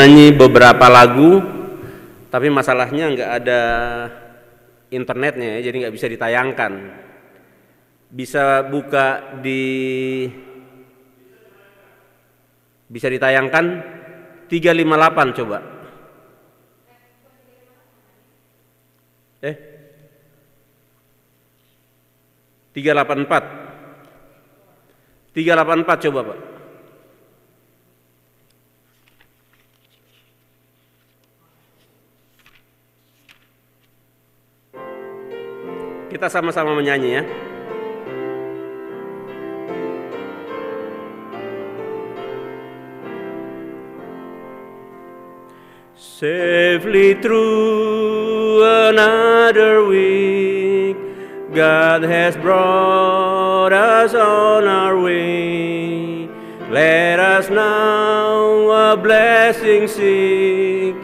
nyanyi beberapa lagu, tapi masalahnya nggak ada internetnya ya, jadi nggak bisa ditayangkan. Bisa ditayangkan 358 coba. 384 coba Pak. Kita sama-sama menyanyi ya. Safely through another week, God has brought us on our way. Let us now a blessing seek,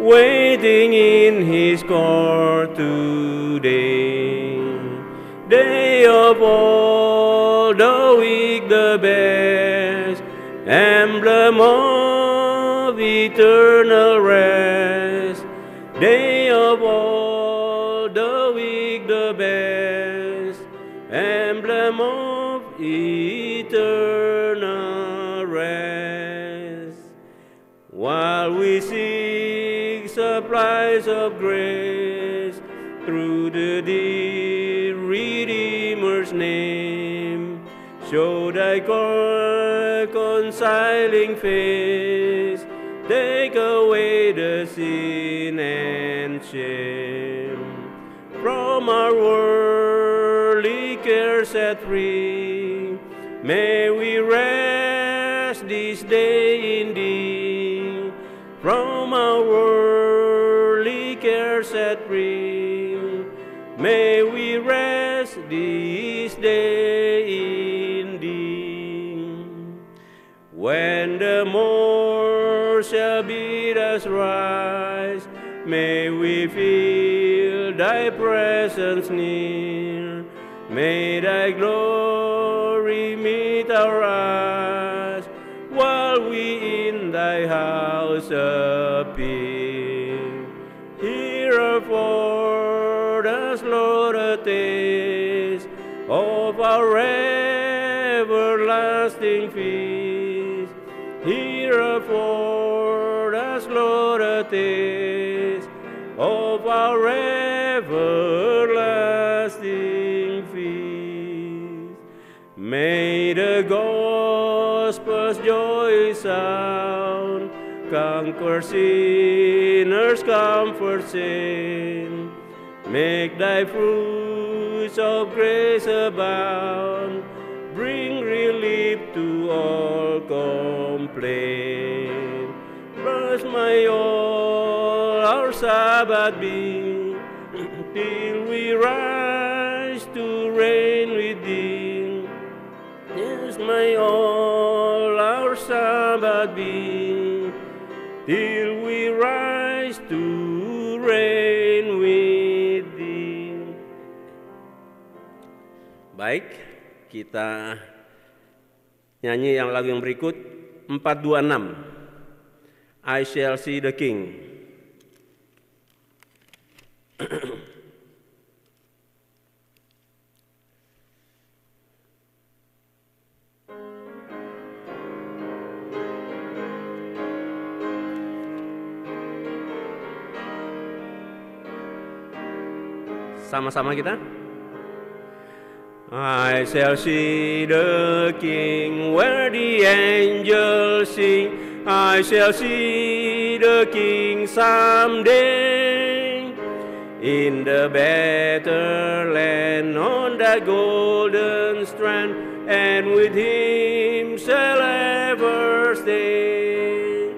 waiting in His court today. Day of all the week, the best emblem of eternal rest. Day of all the week, the best emblem of eternal rest. While we seek supplies of grace through the dear Redeemer's name, show thy reconciling face, take away the sin and shame. From our worldly cares set free, may we rest this day in Thee. From our worldly cares set free, may we rest this day in Thee. When the morn shall bid us rise, may we feel Thy presence near. May Thy glory meet our eyes, while we in Thy house appear. Hear us, Lord, a taste of our everlasting feast. Hear us, Lord, a taste of our everlasting feast. May the gospel's joy sound, conquer sinners, comfort sin. Make Thy fruits of grace abound, bring relief to all complaint. Bless my all, our Sabbath be, till we rise to reign with Thee. Yes, my all, our Sabbath be, till we rise to reign with Thee. Baik, kita nyanyi yang lagu yang berikut 426. I Shall See the King. Sama-sama kita. I shall see the King where the angels sing. I shall see the King someday in the better land on that golden strand, and with Him shall ever stay.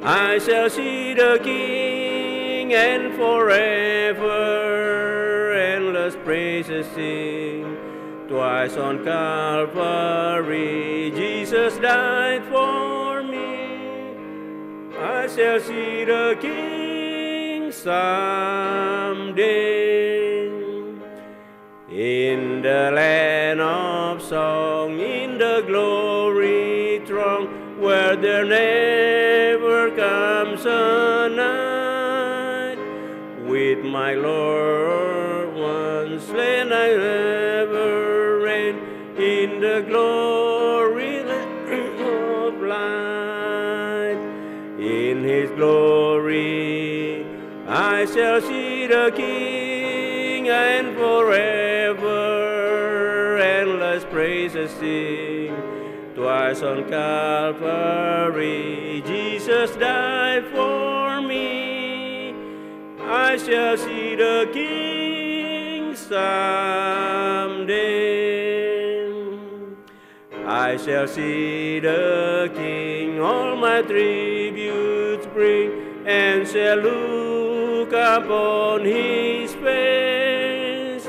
I shall see the King and forever endless praises sing. Twice on Calvary, Jesus died for me. I shall see the King someday. In the land of song, in the glory throng, where there never comes a night. With my Lord once slain, I ever reign in the glory of light. In His glory I shall see the King, and forever endless praises sing. Twice on Calvary Jesus died for me. I shall see the King someday. I shall see the King, all my tributes bring, and shall look upon His face.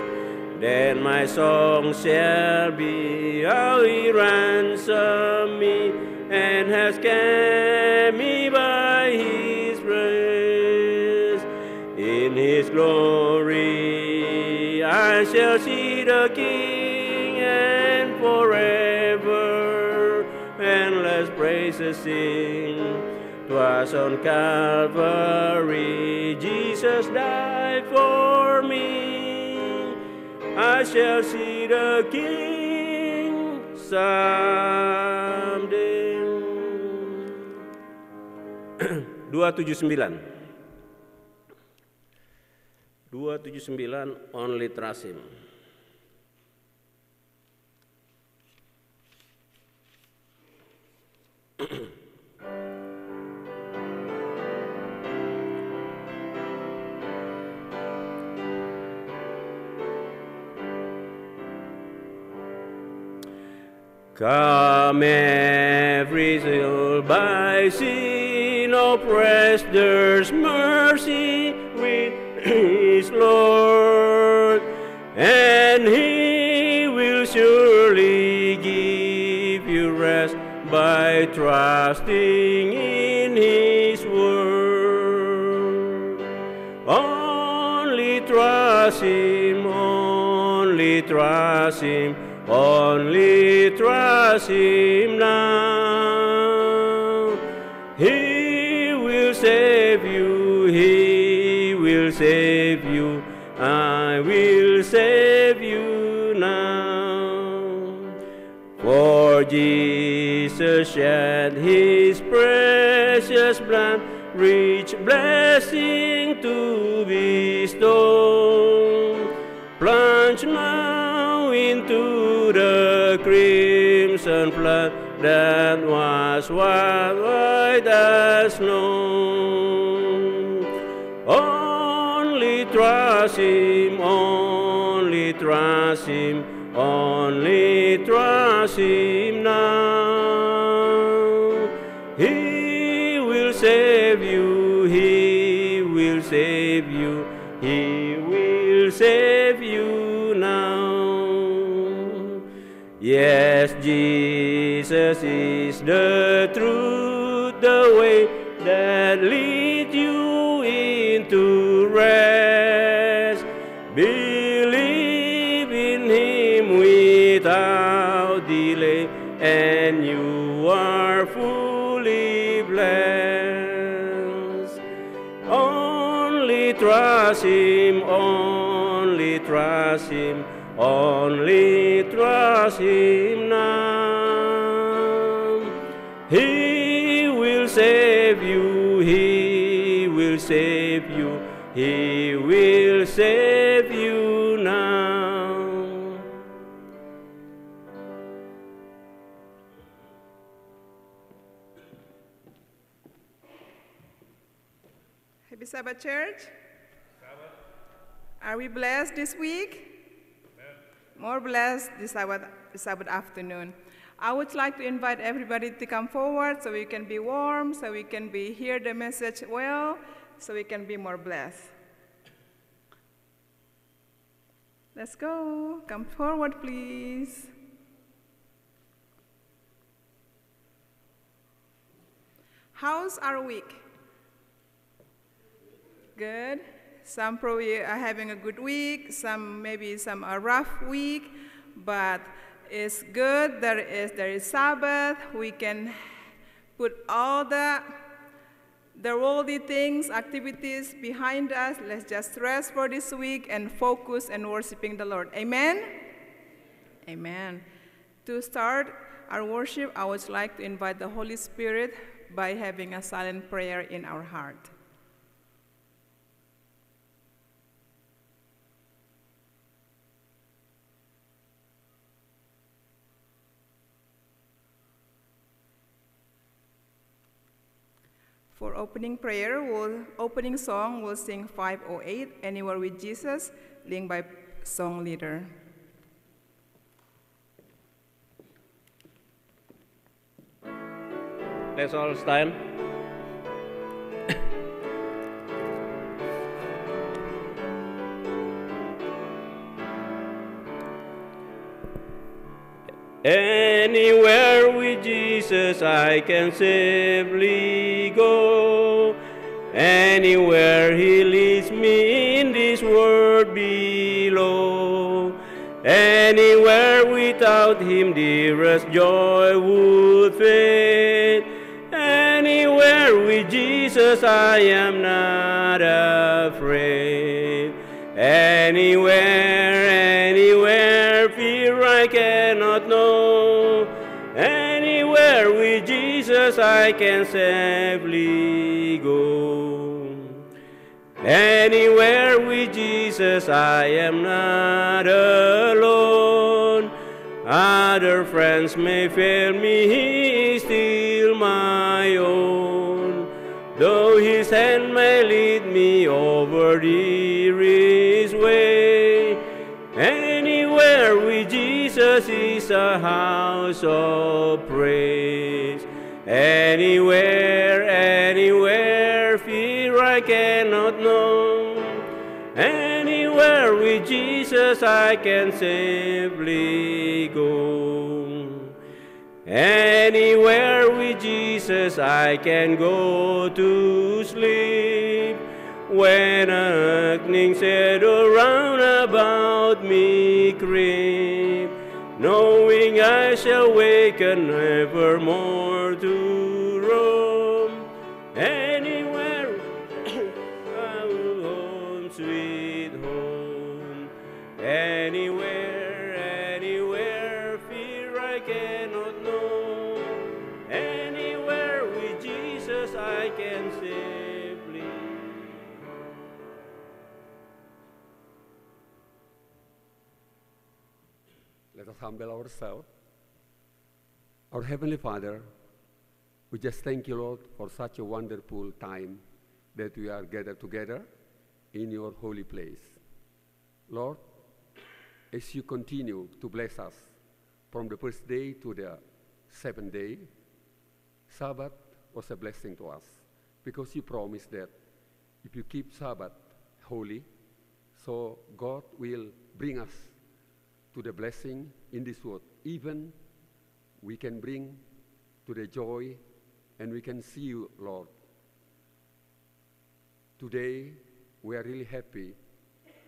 Then my song shall be how He ransomed me, and has kept me by His grace. In His glory I shall see the King, and forever endless praises sing. 'Twas on Calvary Jesus died for me. I shall see the King someday. 279. 279 Only Trust Him. Come every soul by sin oppressed, there's mercy with His Lord, and He will surely give you rest by trusting in His word. Only trust Him, only trust Him, only trust Him now. He will save you, He will save you, I will save you now. For Jesus shed His precious blood, rich blessing to bestow. Plunge now into the crimson flood that was white as snow. Only trust Him, only trust Him, only trust Him now. He will save you, He will save you, He will save you now. Yes, Jesus is the truth, the way that leads you into rest. Believe in Him without delay, and you are fully blessed. Only trust Him, only trust Him, only trust Him now. He will save you, He will save you, He will save you now. Happy Sabbath, church. Are we blessed this week? More blessed this Sabbath afternoon. I would like to invite everybody to come forward so we can be warm, so we can hear the message well, so we can be more blessed. Let's go. Come forward, please. How's our week? Good. Some probably are having a good week, maybe some a rough week, but it's good. There is Sabbath. We can put all the worldly things, activities behind us. Let's just rest for this week and focus and worshiping the Lord. Amen? Amen. To start our worship, I would like to invite the Holy Spirit by having a silent prayer in our heart. For opening prayer, opening song, we'll sing 508, Anywhere with Jesus, linked by song leader. Let's all stand. Anywhere with Jesus I can safely go. Anywhere he leads me in this world below. Anywhere without him dearest joy would fade. Anywhere with Jesus I am not afraid. Anywhere, fear I cannot know. Anywhere with Jesus I can safely go. Anywhere with Jesus I am not alone. Other friends may fail me, he is still my own. Though his hand may lead me over the risk way, anywhere with Jesus is a house of praise. Anywhere, fear I cannot know. Anywhere with Jesus I can safely go. Anywhere with Jesus I can go to sleep. When an evening shadow round about me creep, knowing I shall waken evermore to roam. Anywhere, home, sweet home. Anywhere, fear I cannot know. Anywhere with Jesus I can safely. Let us humble ourselves. Our Heavenly Father, we just thank you, Lord, for such a wonderful time that we are gathered together in your holy place. Lord, as you continue to bless us from the first day to the seventh day, Sabbath was a blessing to us because you promised that if you keep Sabbath holy, so God will bring us to the blessing in this world. Even we can bring to the joy and we can see you, Lord. Today, we are really happy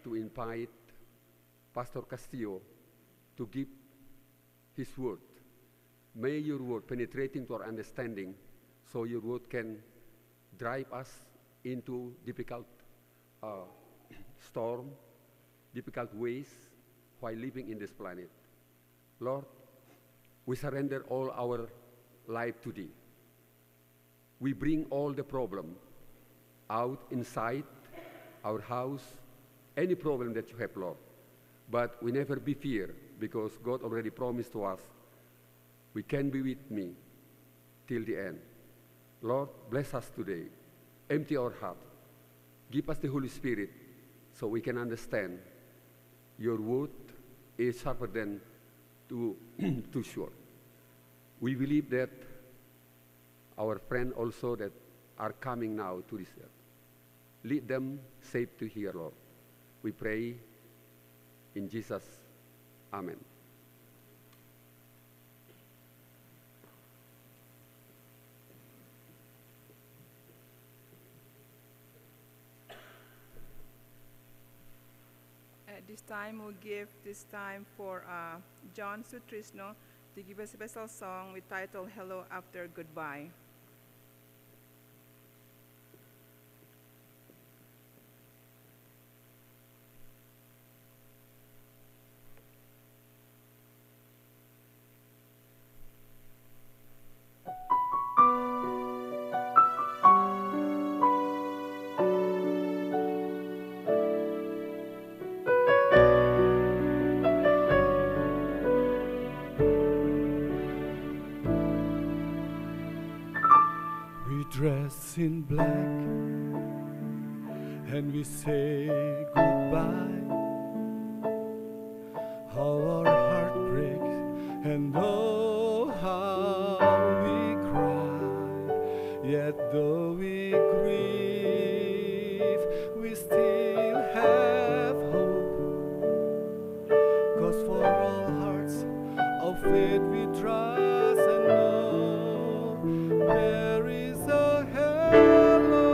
to invite Pastor Castillo to give his word. May your word penetrate into our understanding so your word can drive us into difficult storm, difficult ways while living in this planet. Lord, we surrender all our life to thee. We bring all the problem out inside our house, any problem that you have, Lord. But we never be fear because God already promised to us, we can be with me till the end. Lord, bless us today. Empty our heart. Give us the Holy Spirit so we can understand your word is sharper than two sword. We believe that our friends also that are coming now to this earth, lead them safe to here, Lord. We pray in Jesus. Amen. At this time, we'll give this time for John Sutrisno to give a special song with title Hello After Goodbye. we dress in black and we say goodbye. How our heart breaks and oh how we cry. Yet though we grieve, we still have hope. 'Cause for all hearts of faith we trust and know there is a hello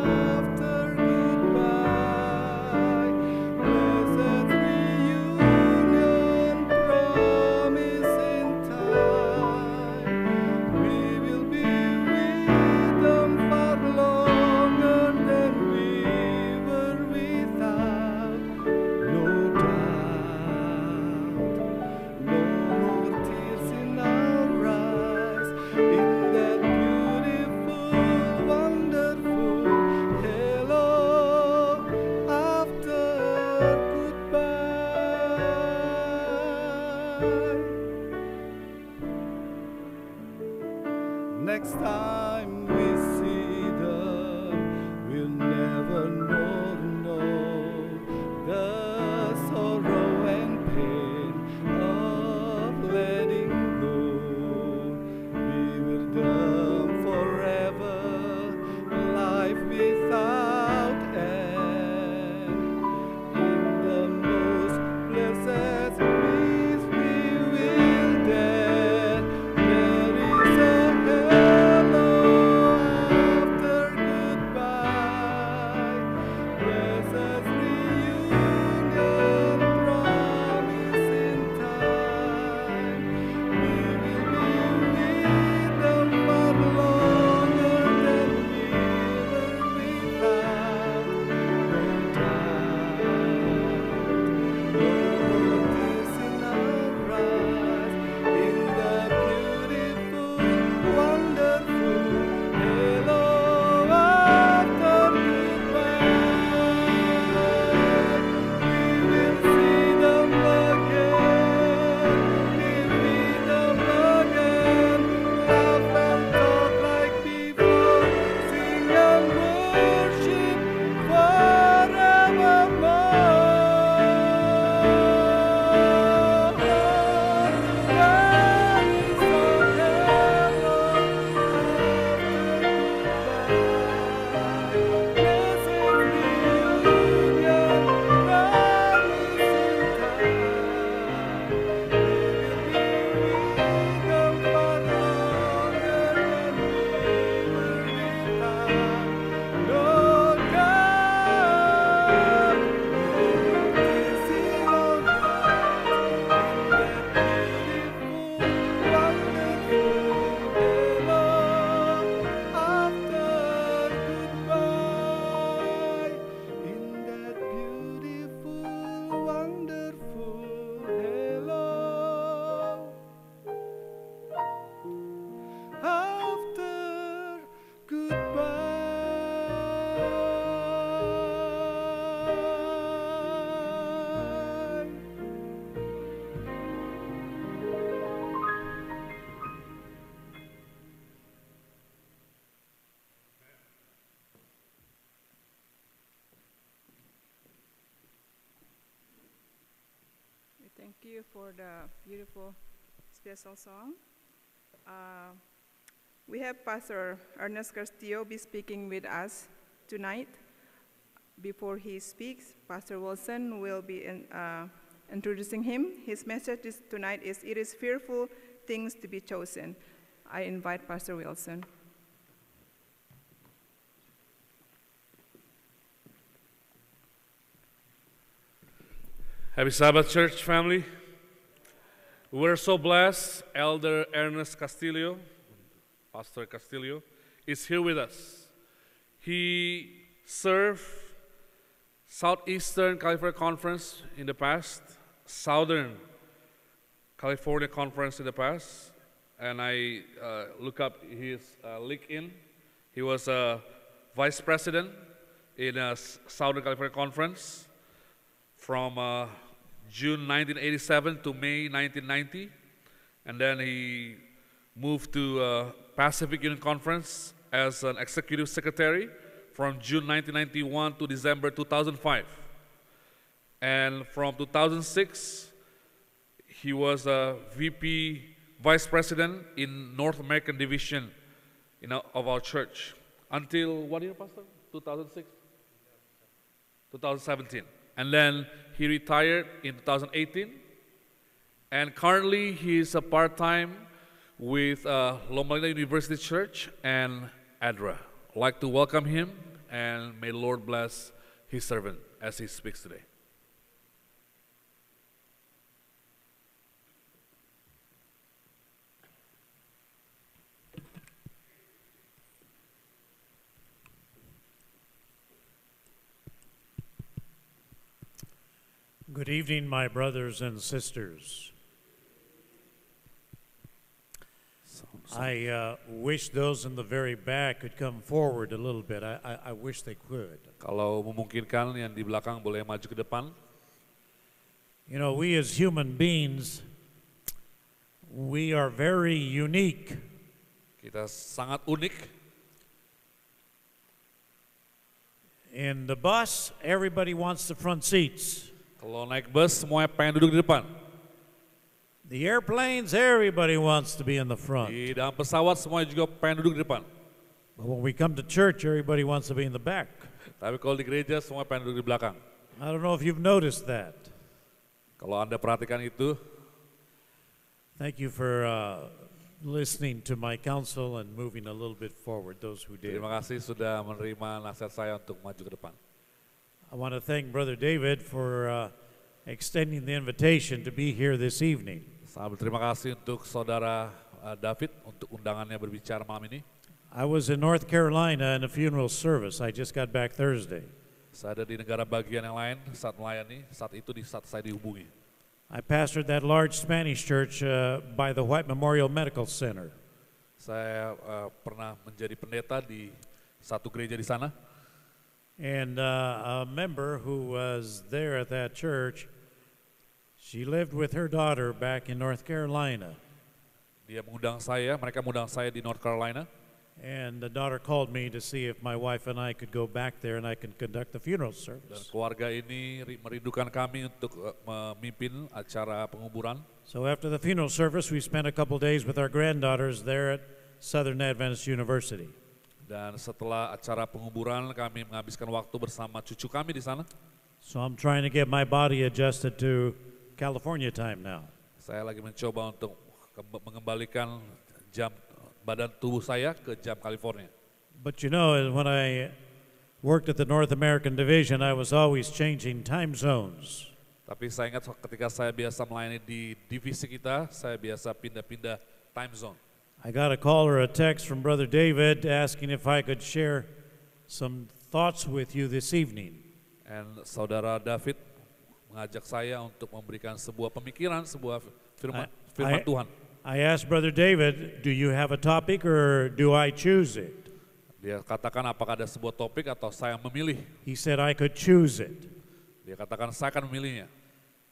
after goodbye. Blessed reunion promise in time. We will be with them far longer than we were without. No doubt, no more tears in our eyes. In that beautiful, wonderful hello after goodbye. Next time we see them, we'll never know the sorrow and pain of letting go. Be with them forever, life without end. In the most blessed peace we will dare. There is a hello after goodbye. Blessed reunion promise in time. We will be with them far longer than we were without. No doubt, no more tears in our eyes. In the beautiful, wonderful hello after goodbye. We will see them again, be with them again, laugh and talk like before, sing and worship forevermore. There is a hello after goodbye. In that beautiful, wonderful hello after goodbye. We thank you for the beautiful, special song. We have Pastor Ernest Castillo be speaking with us tonight. Before he speaks, Pastor Wilson will be introducing him. His message tonight is, "It is fearful things to be chosen." I invite Pastor Wilson. Happy Sabbath, church family. We're so blessed. Elder Ernest Castillo, Pastor Castillo, is here with us. He served Southeastern California Conference in the past, Southern California Conference in the past, and I look up his LinkedIn. He was a vice president in a Southern California Conference from June 1987 to May 1990, and then he moved to Pacific Union Conference as an executive secretary from June 1991 to December 2005. And from 2006, he was a VP Vice President in North American Division of our church. Until what year, Pastor? 2006? 2017. And then he retired in 2018. And currently he is a part-time with Loma Linda University Church and ADRA. I'd like to welcome him, and may the Lord bless his servant as he speaks today. Good evening, my brothers and sisters. I wish those in the very back could come forward a little bit. I wish they could. Kalau memungkinkan yang di belakang boleh maju ke depan. You know, we as human beings, we are very unique. Kita sangat unik. In the bus, everybody wants the front seats. Kalau naik bus, semuanya pengen duduk di depan. The airplanes, everybody wants to be in the front. Di dalam pesawat, semuanya juga pengen duduk di depan. But when we come to church, everybody wants to be in the back. Tapi kalau di gereja, semua pengen duduk di belakang. I don't know if you've noticed that. Kalau Anda perhatikan itu, Thank you for listening to my counsel and moving a little bit forward, those who did. terima kasih sudah menerima nasihat saya untuk maju ke depan. I want to thank Brother David for extending the invitation to be here this evening. Saya berterima kasih untuk saudara David untuk undangannya berbicara malam ini. I was in North Carolina in a funeral service. I just got back Thursday. Saya ada di negara bagian yang lain saat melayani, saat itu di saat saya dihubungi. I pastored that large Spanish church by the White Memorial Medical Center. Saya pernah menjadi pendeta di satu gereja di sana. And a member who was there at that church, she lived with her daughter back in North Carolina. Mereka mengundang saya di North Carolina. And the daughter called me to see if my wife and I could go back there and I could conduct the funeral Dan service. keluarga ini merindukan kami untuk memimpin acara penguburan. So after the funeral service, we spent a couple days with our granddaughters there at Southern Adventist University. Dan setelah acara penguburan, kami menghabiskan waktu bersama cucu kami di sana. So I'm trying to get my body adjusted to California time now. Saya lagi mencoba untuk mengembalikan jam badan tubuh saya ke jam California. But you know, when I worked at the North American Division, I was always changing time zones. Tapi saya ingat ketika saya biasa melayani di divisi kita, saya biasa pindah-pindah time zone. I got a call or a text from Brother David asking if I could share some thoughts with you this evening. Dan saudara David mengajak saya untuk memberikan sebuah pemikiran, sebuah firman Tuhan. I asked Brother David, do you have a topic or do I choose it? Dia katakan apakah ada sebuah topik atau saya memilih. He said I could choose it. Dia katakan saya akan memilihnya.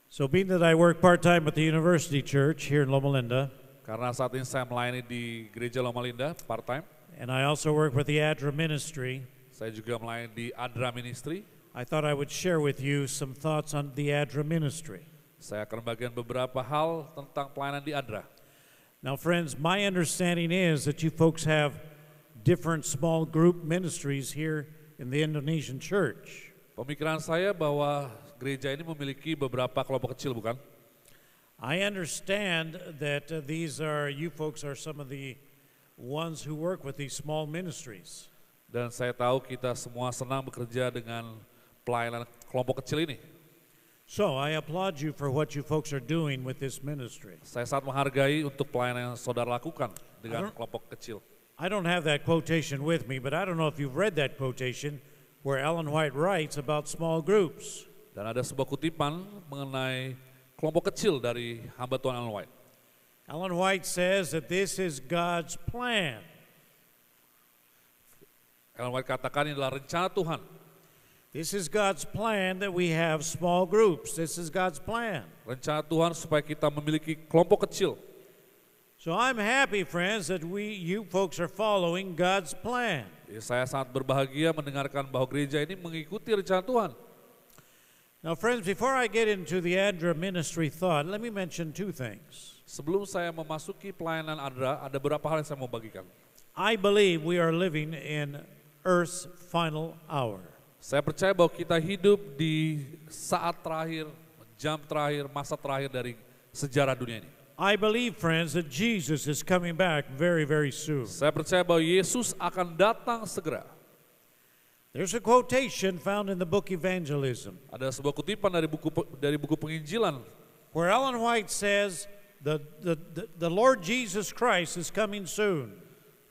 So being that I work part-time at the University Church here in Loma Linda, Karena saat ini saya melayani di gereja Loma Linda part-time. and I also work with the ADRA ministry, Saya juga melayani di ADRA Ministry. I thought I would share with you some thoughts on the ADRA ministry. Saya akan bagian beberapa hal tentang pelayanan di ADRA. Now, friends, my understanding is that you folks have different small group ministries here in the Indonesian church. Pemikiran saya bahwa gereja ini memiliki beberapa kelompok kecil, bukan? I understand that you folks are some of the ones who work with these small ministries. Dan saya tahu kita semua senang bekerja dengan pelayanan kelompok kecil ini. So I applaud you for what you folks are doing with this ministry. Saya sangat menghargai untuk pelayanan yang saudara lakukan dengan kelompok kecil. I don't have that quotation with me, but I don't know if you've read that quotation where Ellen White writes about small groups. Dan ada sebuah kutipan mengenai kelompok kecil dari hamba Tuhan Ellen White. Ellen White says that this is God's plan. Ellen White katakan ini adalah rencana Tuhan. This is God's plan that we have small groups. This is God's plan. Rencana Tuhan supaya kita memiliki kelompok kecil. So I'm happy, friends, that you folks are following God's plan. Saya sangat berbahagia mendengarkan bahwa gereja ini mengikuti rencana Tuhan. Now, friends, before I get into the ADRA ministry thought, let me mention two things. Sebelum saya memasuki pelayanan ADRA, ada beberapa hal yang saya mau bagikan. I believe we are living in Earth's final hour. Saya percaya bahwa kita hidup di saat terakhir, jam terakhir, masa terakhir dari sejarah dunia ini. I believe, friends, that Jesus is coming back very, very soon. Saya percaya bahwa Yesus akan datang segera. There's a quotation found in the book Evangelism Ada sebuah kutipan dari buku penginjilan where Ellen White says the Lord Jesus Christ is coming soon.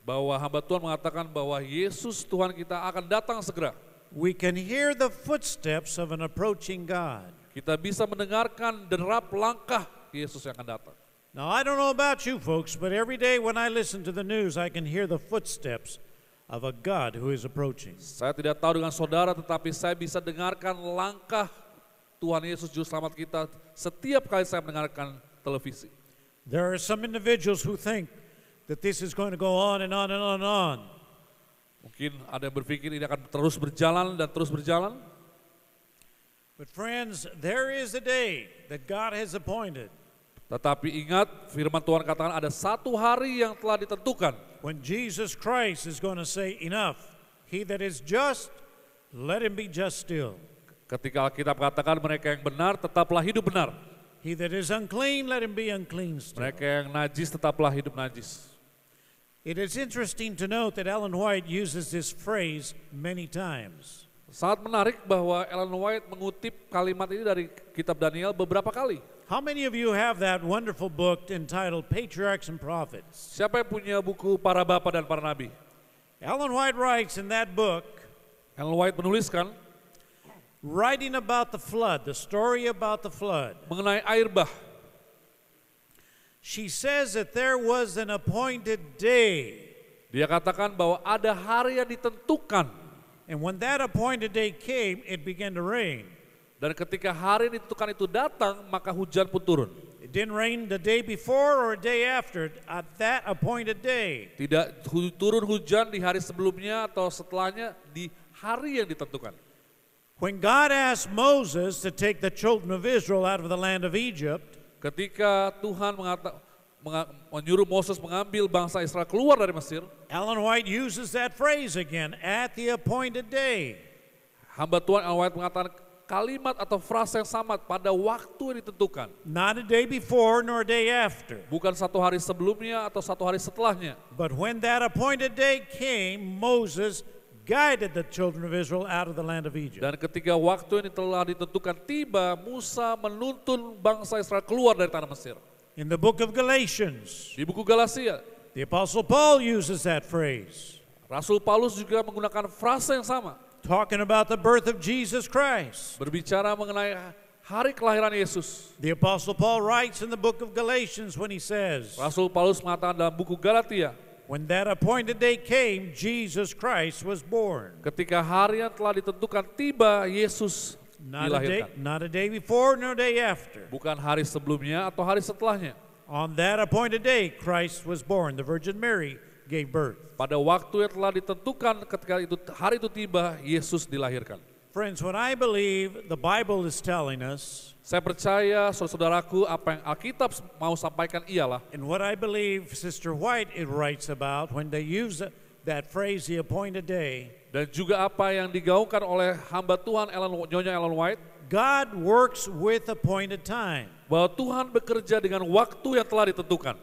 bahwa hamba Tuhan mengatakan bahwa Yesus Tuhan kita akan datang segera. We can hear the footsteps of an approaching God. Kita bisa mendengarkan derap langkah Yesus yang akan datang. Now, I don't know about you folks, but every day when I listen to the news, I can hear the footsteps of a God who is approaching. Saya tidak tahu dengan saudara, tetapi saya bisa dengarkan langkah Tuhan Yesus Juru Selamat kita setiap kali saya mendengarkan televisi. There are some individuals who think that this is going to go on and on and on and on. Mungkin ada yang berpikir ini akan terus berjalan dan terus berjalan. But friends, there is a day that God has appointed Tetapi ingat, firman Tuhan katakan ada satu hari yang telah ditentukan. when Jesus Christ is going to say, enough, he that is just, let him be just still. Ketika Alkitab katakan mereka yang benar tetaplah hidup benar. He that is unclean, let him be unclean still. Mereka yang najis tetaplah hidup najis. It is interesting to note that Ellen White uses this phrase many times. Sangat menarik bahwa Ellen White mengutip kalimat ini dari kitab Daniel beberapa kali. How many of you have that wonderful book entitled Patriarchs and Prophets? Siapa yang punya buku para bapa dan para nabi? Ellen White writes in that book, Ellen White menuliskan writing about the flood, the story about the flood. mengenai air bah. She says that there was an appointed day, Dia katakan bahwa ada hari yang ditentukan. and when that appointed day came, it began to rain. Dan ketika hari yang ditentukan itu datang, maka hujan pun turun. It didn't rain the day before or a day after, at that appointed day. Tidak turun hujan di hari sebelumnya atau setelahnya, di hari yang ditentukan. When God asked Moses to take the children of Israel out of the land of Egypt, Ketika Tuhan menyuruh Moses mengambil bangsa Israel keluar dari Mesir, Ellen White uses that phrase again, at the appointed day. hamba Tuhan Ellen White mengatakan kalimat atau frasa yang sama pada waktu yang ditentukan. Not a day before nor a day after. Bukan satu hari sebelumnya atau satu hari setelahnya. But when that appointed day came, Moses guided the children of Israel out of the land of Egypt. Dan ketika waktu ini telah ditentukan tiba, Musa menuntun bangsa Israel keluar dari tanah Mesir. In the book of Galatians, Di buku Galatia, the Apostle Paul uses that phrase, Rasul Paulus juga menggunakan frasa yang sama. talking about the birth of Jesus Christ. Berbicara mengenai hari kelahiran Yesus. The Apostle Paul writes in the book of Galatians when he says, Rasul Paulus mengatakan dalam buku Galatia, when that appointed day came, Jesus Christ was born. ketika hari yang telah ditentukan tiba, Yesus dilahirkan. Not a day before nor a day after. Bukan hari sebelumnya atau hari setelahnya. On that appointed day, Christ was born. The Virgin Mary gave birth. Pada waktu yang telah ditentukan ketika itu hari itu tiba, Yesus dilahirkan. Friends, what I believe the Bible is telling us, Saya percaya saudara-saudaraku apa yang Alkitab mau sampaikan ialah and what I believe Sister White it writes about when they use that phrase, the appointed day, dan juga apa yang digaungkan oleh hamba Tuhan Nyonya Ellen White, God works with appointed time. bahwa Tuhan bekerja dengan waktu yang telah ditentukan.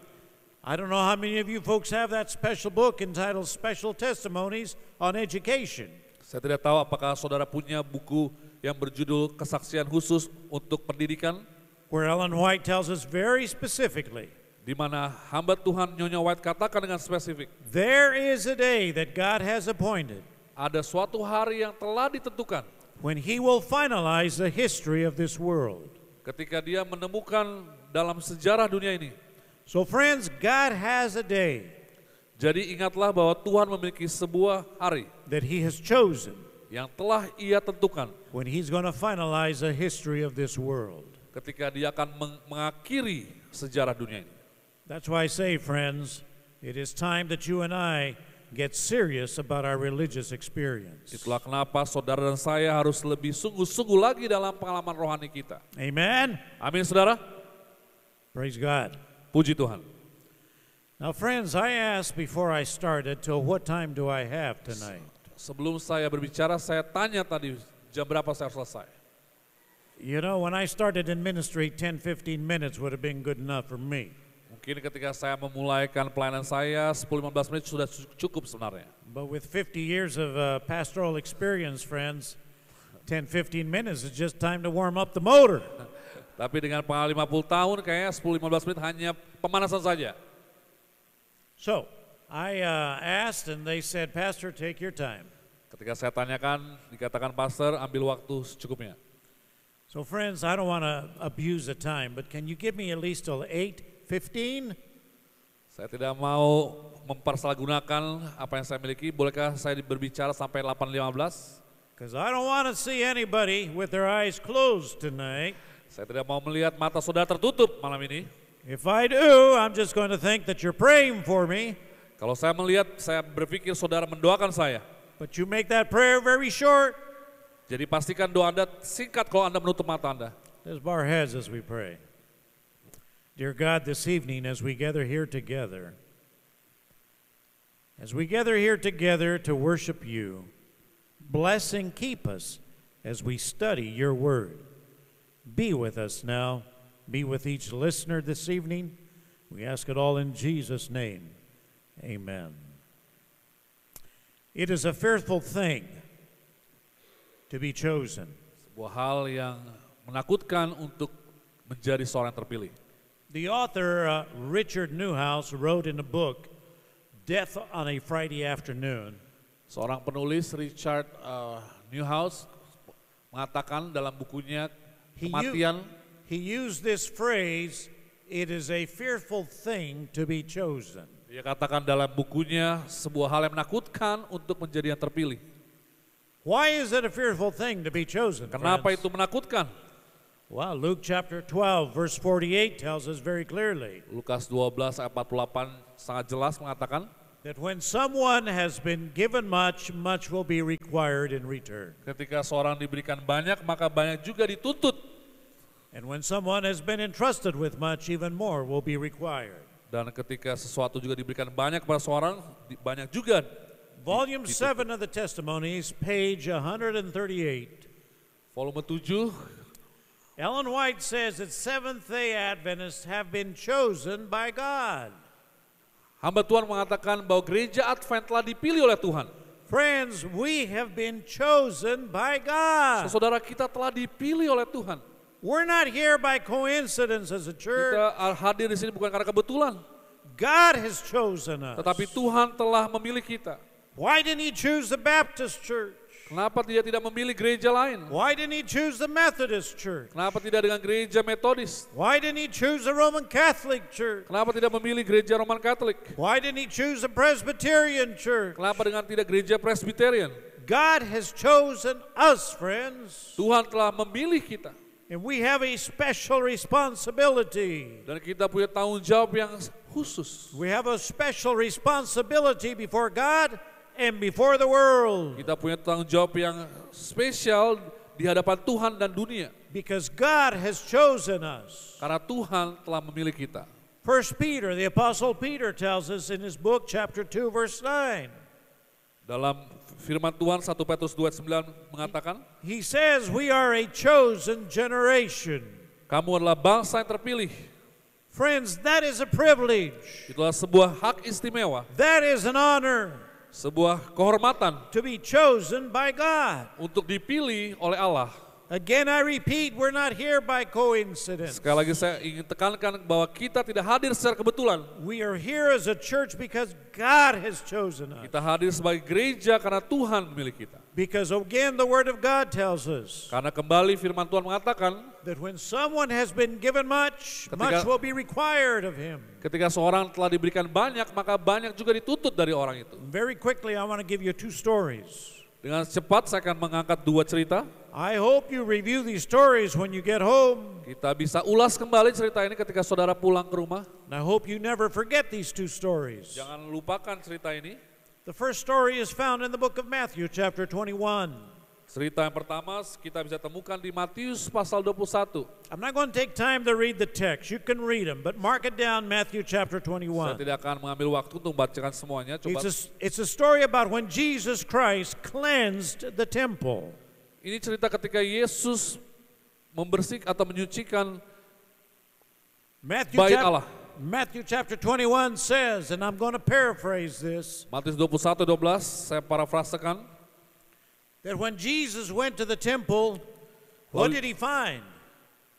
I don't know how many of you folks have that special book entitled Special Testimonies on Education. Saya tidak tahu apakah saudara punya buku yang berjudul Kesaksian Khusus untuk Pendidikan, Where Ellen White tells us very specifically, di mana hamba Tuhan Nyonya White katakan dengan spesifik, there is a day that God has appointed ada suatu hari yang telah ditentukan when He will finalize the history of this world. ketika Dia menemukan dalam sejarah dunia ini. So friends, God has a day Jadi ingatlah bahwa Tuhan memiliki sebuah hari that He has chosen yang telah Ia tentukan when He's going to finalize the history of this world. ketika Dia akan mengakhiri sejarah dunia ini. That's why I say, friends, it is time that you and I get serious about our religious experience. Itulah kenapa saudara dan saya harus lebih sungguh-sungguh lagi dalam pengalaman rohani kita. Amen? Amin saudara? Praise God. Puji Tuhan. Now, friends, I asked before I started, till what time do I have tonight? Sebelum saya berbicara, saya tanya tadi jam berapa saya harus selesai. You know, when I started in ministry, 10-15 minutes would have been good enough for me. Mungkin ketika saya memulaikan pelayanan saya, 10-15 menit sudah cukup sebenarnya. But with 50 years of pastoral experience, friends, 10-15 minutes is just time to warm up the motor. Tapi dengan pengalaman 50 tahun, kayaknya 10-15 menit hanya pemanasan saja. So, I asked and they said, Pastor, take your time. Ketika saya tanyakan, dikatakan pastor, ambil waktu secukupnya. So, friends, I don't want to abuse the time, but can you give me at least till 8:15? Saya tidak mau mempersalahgunakan apa yang saya miliki. Bolehkah saya berbicara sampai 8.15? Because I don't want to see anybody with their eyes closed tonight. Saya tidak mau melihat mata saudara tertutup malam ini. If I do, I'm just going to think that you're praying for me. Kalau saya melihat, saya berpikir saudara mendoakan saya. But you make that prayer very short. Jadi pastikan doa Anda singkat kalau Anda menutup mata Anda. Let's bow our heads as we pray. Dear God, this evening as we gather here together to worship you, bless and keep us as we study your word. Be with us now. Be with each listener this evening. We ask it all in Jesus' name. Amen. It is a fearful thing to be chosen. Sebuah hal yang menakutkan untuk menjadi seorang yang terpilih. The author, Richard Newhouse, wrote in a book, Death on a Friday Afternoon, Seorang penulis Richard Newhouse mengatakan dalam bukunya Kematian, he used this phrase, it is a fearful thing to be chosen. dia katakan dalam bukunya sebuah hal yang menakutkan untuk menjadi yang terpilih. Why is it a fearful thing to be chosen? Kenapa friends? itu menakutkan? Well, Luke chapter 12, verse 48 tells us very clearly Lukas 12 ayat 48 sangat jelas mengatakan that when someone has been given much, much will be required in return. ketika seorang diberikan banyak, maka banyak juga dituntut. And when someone has been entrusted with much, even more will be required. Dan ketika sesuatu juga diberikan banyak kepada seorang, banyak juga. Volume 7 of the Testimonies, page 138. Volume 7, Ellen White says that Seventh-day Adventists have been chosen by God. hamba Tuhan mengatakan bahwa gereja Advent telah dipilih oleh Tuhan. Friends, we have been chosen by God. Saudara kita telah dipilih oleh Tuhan. We're not here by coincidence as a church. Kita hadir di sini bukan karena kebetulan, God has chosen us. tetapi Tuhan telah memilih kita. Why didn't he choose the Baptist church? Kenapa dia tidak memilih gereja lain? Why didn't he choose the Methodist church? Kenapa tidak dengan gereja Metodis? Why didn't he choose the Roman Catholic church? Kenapa tidak memilih gereja Roman Katolik? Why didn't he choose the Presbyterian church? Kenapa dengan tidak gereja Presbyterian? God has chosen us, friends. Tuhan telah memilih kita. And we have a special responsibility. Dan kita punya tanggung jawab yang khusus. We have a special responsibility before God and before the world. Kita punya tanggung jawab yang spesial di hadapan Tuhan dan dunia. Because God has chosen us. Karena Tuhan telah memilih kita. 1 Peter, the Apostle Peter tells us in his book, chapter 2, verse 9. Dalam firman Tuhan 1 Petrus 2:9 mengatakan, He says we are a chosen generation. kamu adalah bangsa yang terpilih. Friends, that is a privilege. Itulah sebuah hak istimewa, That is an honor sebuah kehormatan to be chosen by God. untuk dipilih oleh Allah. Again, I repeat, we're not here by coincidence. Sekali lagi saya ingin tekankan bahwa kita tidak hadir secara kebetulan. We are here as a church because God has chosen us. Kita hadir sebagai gereja karena Tuhan memilih kita. Because again, the Word of God tells us Karena kembali firman Tuhan mengatakan, that when someone has been given much, much will be required of him. ketika seorang telah diberikan banyak, maka banyak juga dituntut dari orang itu. Very quickly, I want to give you two stories. Dengan cepat saya akan mengangkat dua cerita. I hope you review these stories when you get home. Kita bisa ulas kembali cerita ini ketika saudara pulang ke rumah. And I hope you never forget these two stories. Jangan lupakan cerita ini. The first story is found in the book of Matthew, chapter 21. Cerita yang pertama kita bisa temukan di Matius pasal 21. I'm not going to take time to read the text. You can read them, but mark it down, Matthew chapter Saya 21. tidak akan mengambil waktu untuk membacakan semuanya. Coba. It's a story about when Jesus Christ cleansed the temple. Ini cerita ketika Yesus membersihkan atau menyucikan bait Allah. Matthew chapter 21 says, and I'm going to paraphrase this, Matius 21:12 saya parafrasekan. that when Jesus went to the temple, what did he find?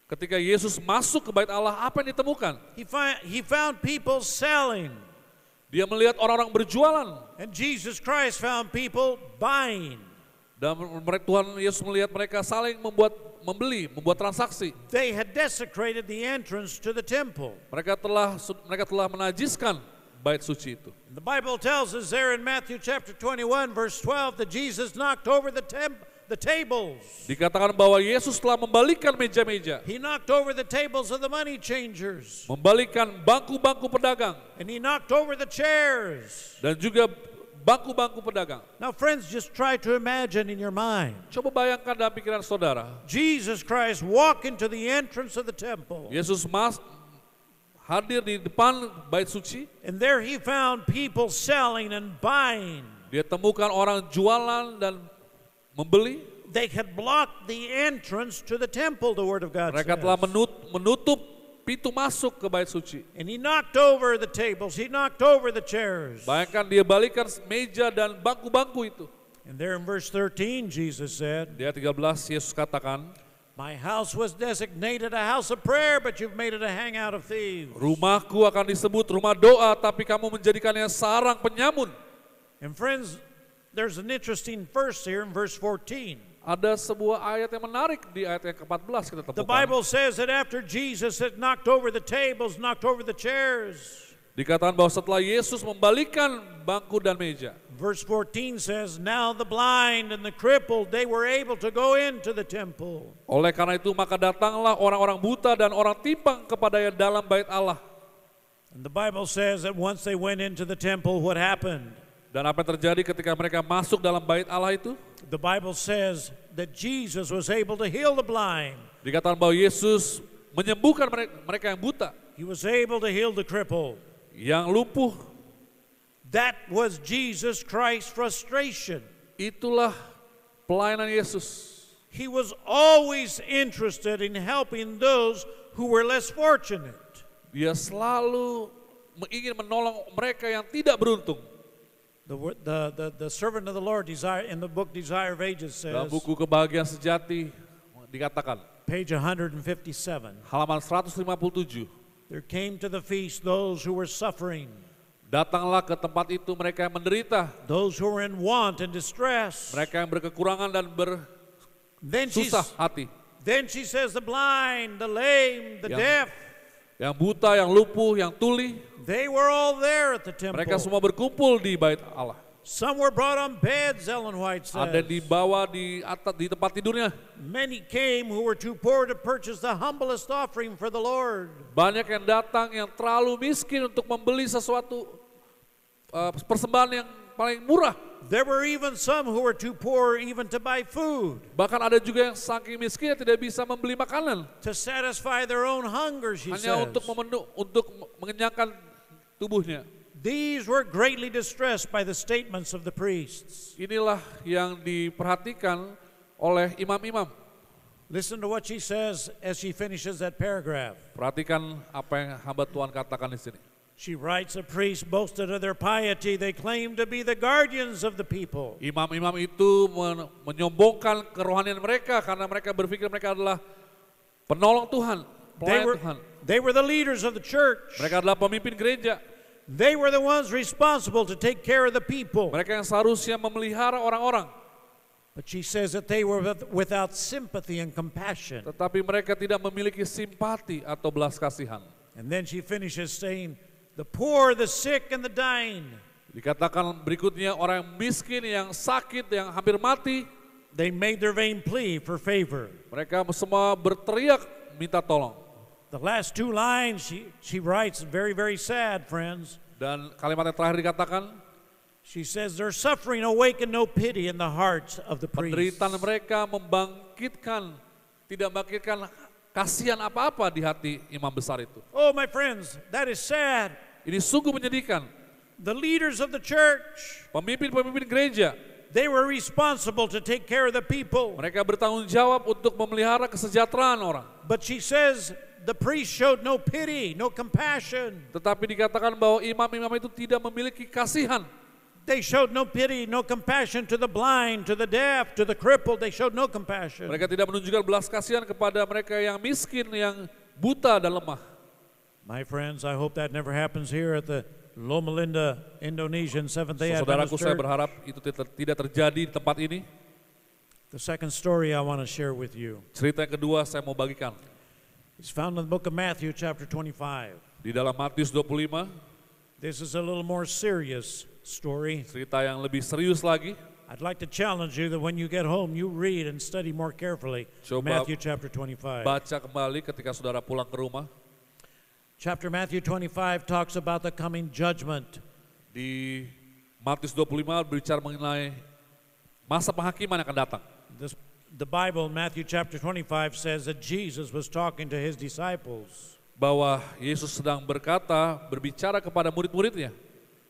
Ketika Yesus masuk ke bait Allah, apa yang ditemukan? He found people selling, Dia melihat orang-orang berjualan. and Jesus Christ found people buying. Dan Tuhan Yesus melihat mereka saling membeli, membuat transaksi. They had desecrated the entrance to the temple. Mereka telah menajiskan bait suci itu. The Bible tells us there in Matthew chapter 21 verse 12 that Jesus knocked over the tables. Dikatakan bahwa Yesus telah membalikkan meja-meja, He knocked over the tables of the money changers. membalikkan bangku-bangku pedagang, And he knocked over the chairs. dan juga bangku-bangku pedagang. Now friends, just try to imagine in your mind. Coba bayangkan dalam pikiran saudara, Jesus Christ walked into the entrance of the temple. Yesus hadir di depan bait suci. And there he found people selling and buying. Dia temukan orang jualan dan membeli. They had blocked the entrance to the temple, the Word of God Mereka says. telah menutup pintu masuk ke bait suci. And he knocked over the tables, he knocked over the chairs. Bayangkan dia balikan meja dan bangku-bangku itu. And there in verse 13, Jesus said, Dia 13 Yesus katakan, My house was designated a house of prayer, but you've made it a hangout of thieves. rumahku akan disebut rumah doa, tapi kamu menjadikannya sarang penyamun. And friends, there's an interesting verse here in verse 14. Ada sebuah ayat yang menarik di ayat yang ke-14 kita The temukan. Bible says that after Jesus had knocked over the tables, knocked over the chairs, Dikatakan bahwa setelah Yesus membalikan bangku dan meja, verse 14 says, Now the blind and the crippled, they were able to go into the temple. oleh karena itu maka datanglah orang-orang buta dan orang timpang kepada yang dalam bait Allah. And the Bible says that once they went into the temple, what happened? Dan apa yang terjadi ketika mereka masuk dalam bait Allah itu? The Bible says that Jesus was able to heal the blind. Dikatakan bahwa Yesus menyembuhkan mereka yang buta, He was able to heal the crippled. yang lumpuh. That was Jesus Christ's frustration. Itulah pelayanan Yesus. He was always interested in helping those who were less fortunate. Dia selalu ingin menolong mereka yang tidak beruntung. The servant of the Lord in the book Desire of Ages Dalam says, buku Kebahagiaan Sejati dikatakan, page 157, halaman 157, there came to the feast those who were suffering, datanglah ke tempat itu mereka yang menderita, those who were in want and distress. mereka yang berkekurangan dan Then bersusah hati, she says the blind, the lame, the deaf, yang buta, yang lumpuh, yang tuli, they were all there at the temple. mereka semua berkumpul di bait Allah. Some were brought on beds, Ellen White Ada says. dibawa di atas di tempat tidurnya. Many came who were too poor to purchase the humblest offering for the Lord. Banyak yang datang yang terlalu miskin untuk membeli sesuatu persembahan yang paling murah. There were even some who were too poor even to buy food, Bahkan ada juga yang saking miskin tidak bisa membeli makanan, to satisfy their own hunger, she hanya says. untuk mengenyangkan tubuhnya. These were greatly distressed by the statements of the priests. Inilah yang diperhatikan oleh imam-imam. Listen to what she says as she finishes that paragraph. Perhatikan apa yang hamba Tuhan katakan di sini. She writes, a priest boasted of their piety. They claimed to be the guardians of the people. Imam-imam itu menyombongkan kerohanian mereka karena mereka berpikir mereka adalah penolong Tuhan, pelayan Tuhan. They were the leaders of the church. Mereka adalah pemimpin gereja. They were the ones responsible to take care of the people. Mereka yang seharusnya memelihara orang-orang. But she says that they were without sympathy and compassion. Tetapi mereka tidak memiliki simpati atau belas kasihan. And then she finishes saying, the poor, the sick, and the dying, Dikatakan berikutnya orang yang miskin, yang sakit, yang hampir mati, they made their vain plea for favor. mereka semua berteriak minta tolong. The last two lines she writes very, very sad, friends. Dan kalimat yang terakhir dikatakan, She says, their suffering awakened no pity in the hearts of the priests. penderitaan mereka tidak membangkitkan kasihan apa-apa di hati imam besar itu. Oh, my friends, that is sad. Ini sungguh menyedihkan. The leaders of the church, Pemimpin-pemimpin gereja, they were responsible to take care of the people. mereka bertanggung jawab untuk memelihara kesejahteraan orang. But she says the priests showed no pity, no compassion. Tetapi dikatakan bahwa imam-imam itu tidak memiliki kasihan. They showed no pity, no compassion to the blind, to the deaf, to the crippled. They showed no compassion. Mereka tidak menunjukkan belas kasihan kepada mereka yang miskin, yang buta dan lemah. My friends, I hope that never happens here at the Loma Linda Indonesian Seventh-day Saudaraku, Adventist saya Church. berharap itu tidak terjadi di tempat ini. The second story I want to share with you Cerita yang kedua saya mau bagikan. is found in the book of Matthew chapter 25. Di dalam Matius 25, This is a little more serious story. cerita yang lebih serius lagi. I'd like to challenge you that when you get home, you read and study more carefully Coba Matthew chapter 25. Baca kembali ketika saudara pulang ke rumah. Chapter Matthew 25 talks about the coming judgment. Di Matius 25 berbicara mengenai masa penghakiman yang akan datang. The Bible, Matthew chapter 25, says that Jesus was talking to his disciples. Bahwa Yesus sedang berbicara kepada murid-muridnya.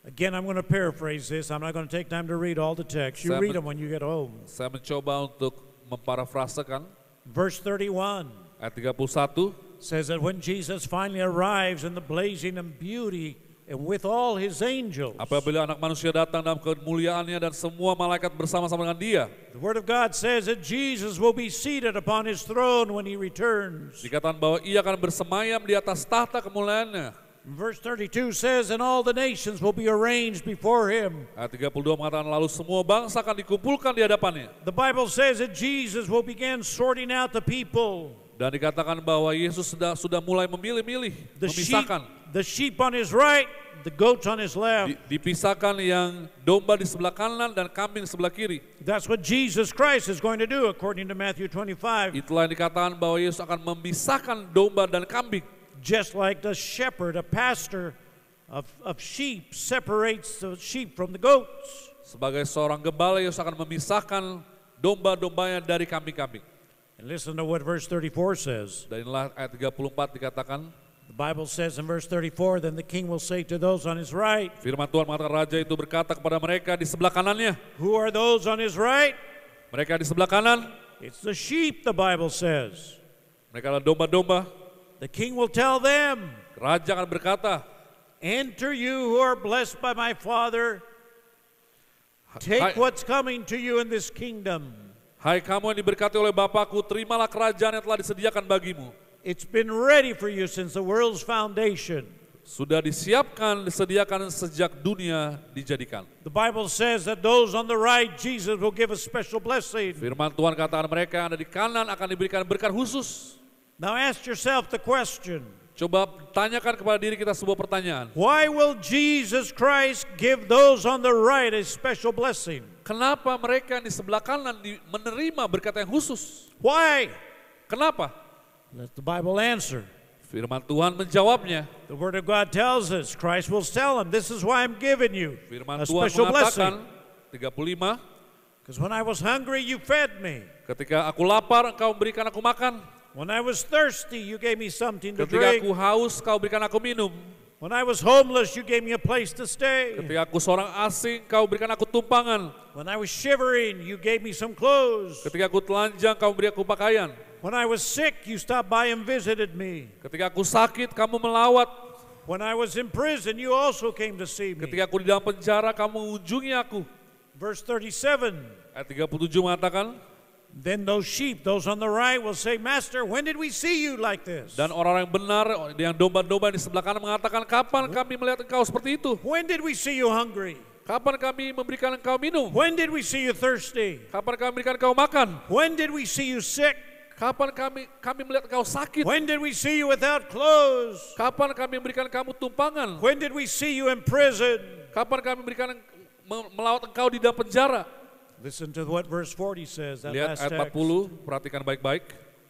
Again, I'm going to paraphrase this. I'm not going to take time to read all the text. You Saya read men- them when you get home. Saya mencoba untuk memparafrasekan Verse 31 ayat 31. says that when Jesus finally arrives in the blazing and beauty and with all his angels, Apabila anak manusia datang dalam kemuliaannya dan semua malaikat bersama-sama dengan dia. the Word of God says that Jesus will be seated upon his throne when he returns. Dikatakan bahwa ia akan bersemayam di atas tahta kemuliaannya. Verse 32 says, and all the nations will be arranged before him. Ayat 32 mengatakan lalu semua bangsa akan dikumpulkan di hadapannya. The Bible says that Jesus will begin sorting out the people. Dan dikatakan bahwa Yesus sudah mulai memilih-milih, memisahkan. The sheep on his right, the goats on his left. Dipisahkan yang domba di sebelah kanan dan kambing di sebelah kiri. That's what Jesus Christ is going to do according to Matthew 25. Itulah yang dikatakan bahwa Yesus akan memisahkan domba dan kambing. Just like the shepherd, a pastor of sheep separates the sheep from the goats. Sebagai seorang gembala, Yesus akan memisahkan domba-dombanya dari kambing-kambing. And listen to what verse 34 says. Dan inilah ayat 34 dikatakan, The Bible says in verse 34, then the king will say to those on his right, firman Tuhan mengatakan raja itu berkata kepada mereka di sebelah kanannya. who are those on his right? Mereka di sebelah kanan, It's the sheep, the Bible says. mereka adalah domba-domba. The king will tell them, Raja akan berkata, enter you who are blessed by my Father, take what's coming to you in this kingdom. Hai kamu yang diberkati oleh Bapakku, terimalah kerajaan yang telah disediakan bagimu. It's been ready for you since the world's foundation. Sudah disediakan sejak dunia dijadikan. The Bible says that those on the right, Jesus will give a special blessing. Firman Tuhan katakan mereka yang ada di kanan akan diberikan berkat khusus. Now ask yourself the question, Coba tanyakan kepada diri kita sebuah pertanyaan. why will Jesus Christ give those on the right a special blessing? Kenapa mereka yang di sebelah kanan menerima berkat yang khusus? Why? Kenapa? Let the Bible answer. Firman Tuhan menjawabnya. The Word of God tells us, Christ will tell them, this is why I'm giving you Firman a Tuhan special mengatakan, blessing. 35, Because when I was hungry, you fed me. ketika aku lapar, engkau berikan aku makan. When I was thirsty, you gave me something to Ketika aku drink. haus, kau berikan aku minum. When I was homeless, you gave me a place to stay. Ketika aku seorang asing, kau berikan aku tumpangan. When I was shivering, you gave me some clothes. Ketika aku telanjang, kau beri aku pakaian. When I was sick, you stopped by and visited me. Ketika aku sakit, kamu melawat. When I was in prison, you also came to see me. Ketika aku di dalam penjara, kamu mengunjungi aku. Verse 37, Ayat 37 mengatakan, then those sheep, those on the right, will say, Master, when did we see you like this? dan orang-orang yang benar, yang domba-domba di sebelah kanan mengatakan, kapan kami melihat engkau seperti itu? When did we see you hungry? Kapan kami memberikan engkau minum? When did we see you thirsty? Kapan kami memberikan engkau makan? When did we see you sick? Kapan kami melihat engkau sakit? When did we see you without clothes? Kapan kami memberikan kamu tumpangan? When did we see you in prison? Kapan kami memberikan melawat engkau di dalam penjara? Listen to what verse 40 says, that Lihat last ayat text. 40, perhatikan baik-baik.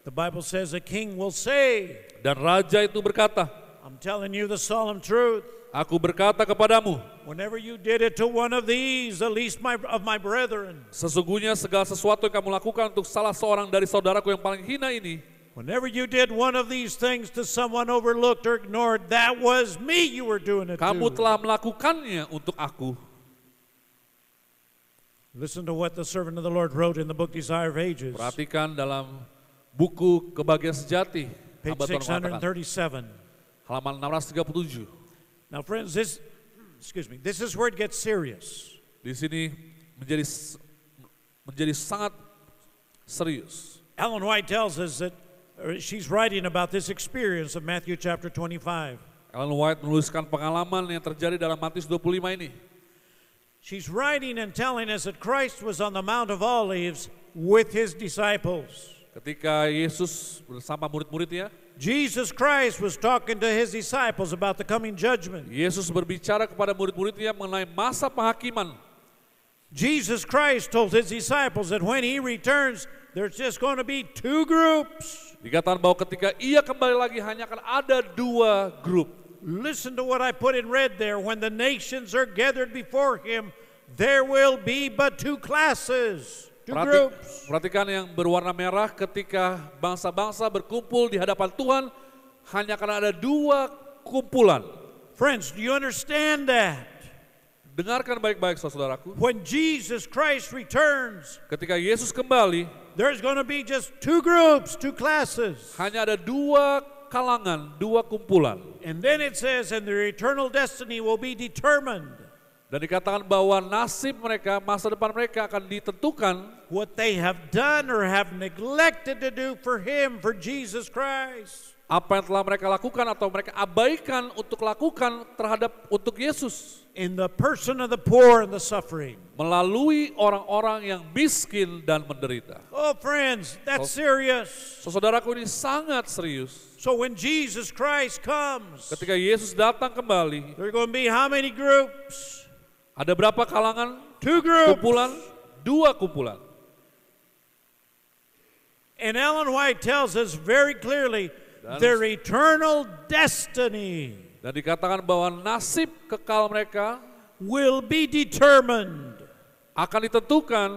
The Bible says a king will say, Dan raja itu berkata, I'm telling you the solemn truth. aku berkata kepadamu, Whenever you did it to one of these, the least of my brethren, sesungguhnya segala sesuatu yang kamu lakukan untuk salah seorang dari saudaraku yang paling hina ini, whenever you did one of these things to someone overlooked or ignored, that was me you were doing it kamu to. telah melakukannya untuk aku. Listen to what the servant of the Lord wrote in the book Desire of Ages, Perhatikan dalam buku Kebahagiaan Sejati, page hamba Tuhan mengatakan, 637. halaman 637. Now friends, this is where it gets serious. Di sini menjadi sangat serius. Ellen White tells us that she's writing about this experience of Matthew chapter 25. Ellen White menuliskan pengalaman yang terjadi dalam Matius 25 ini. She's writing and telling us that Christ was on the Mount of Olives with his disciples. Ketika Yesus bersama murid-muridnya, Jesus Christ was talking to his disciples about the coming judgment. Yesus berbicara kepada murid-muridnya mengenai masa penghakiman. Jesus Christ told his disciples that when he returns, there's just going to be two groups. Dikatakan bahwa ketika ia kembali lagi hanya akan ada dua grup. Listen to what I put in red there. When the nations are gathered before him, there will be but two classes, two groups. Perhatikan yang berwarna merah, ketika bangsa-bangsa berkumpul di hadapan Tuhan, hanya akan ada dua kumpulan. Friends, do you understand that? Dengarkan baik-baik saudaraku. When Jesus Christ returns, Ketika Yesus kembali, there's going to be just two groups, two classes. hanya ada dua kalangan, dua kumpulan. And then it says, and their eternal destiny will be determined. Dan dikatakan bahwa nasib mereka, masa depan mereka akan ditentukan What they have done or have neglected to do for him, for Jesus Christ. apa yang telah mereka lakukan atau mereka abaikan untuk lakukan untuk Yesus. In the person of the poor and the suffering. Melalui orang-orang yang miskin dan menderita. Oh friends, that's serious. Saudaraku, ini sangat serius. So when Jesus Christ comes, Ketika Yesus datang kembali, there are going to be how many groups? ada berapa kalangan? Two groups. Kumpulan, dua kumpulan. And Ellen White tells us very clearly their eternal destiny Dan dikatakan bahwa nasib kekal mereka will be determined akan ditentukan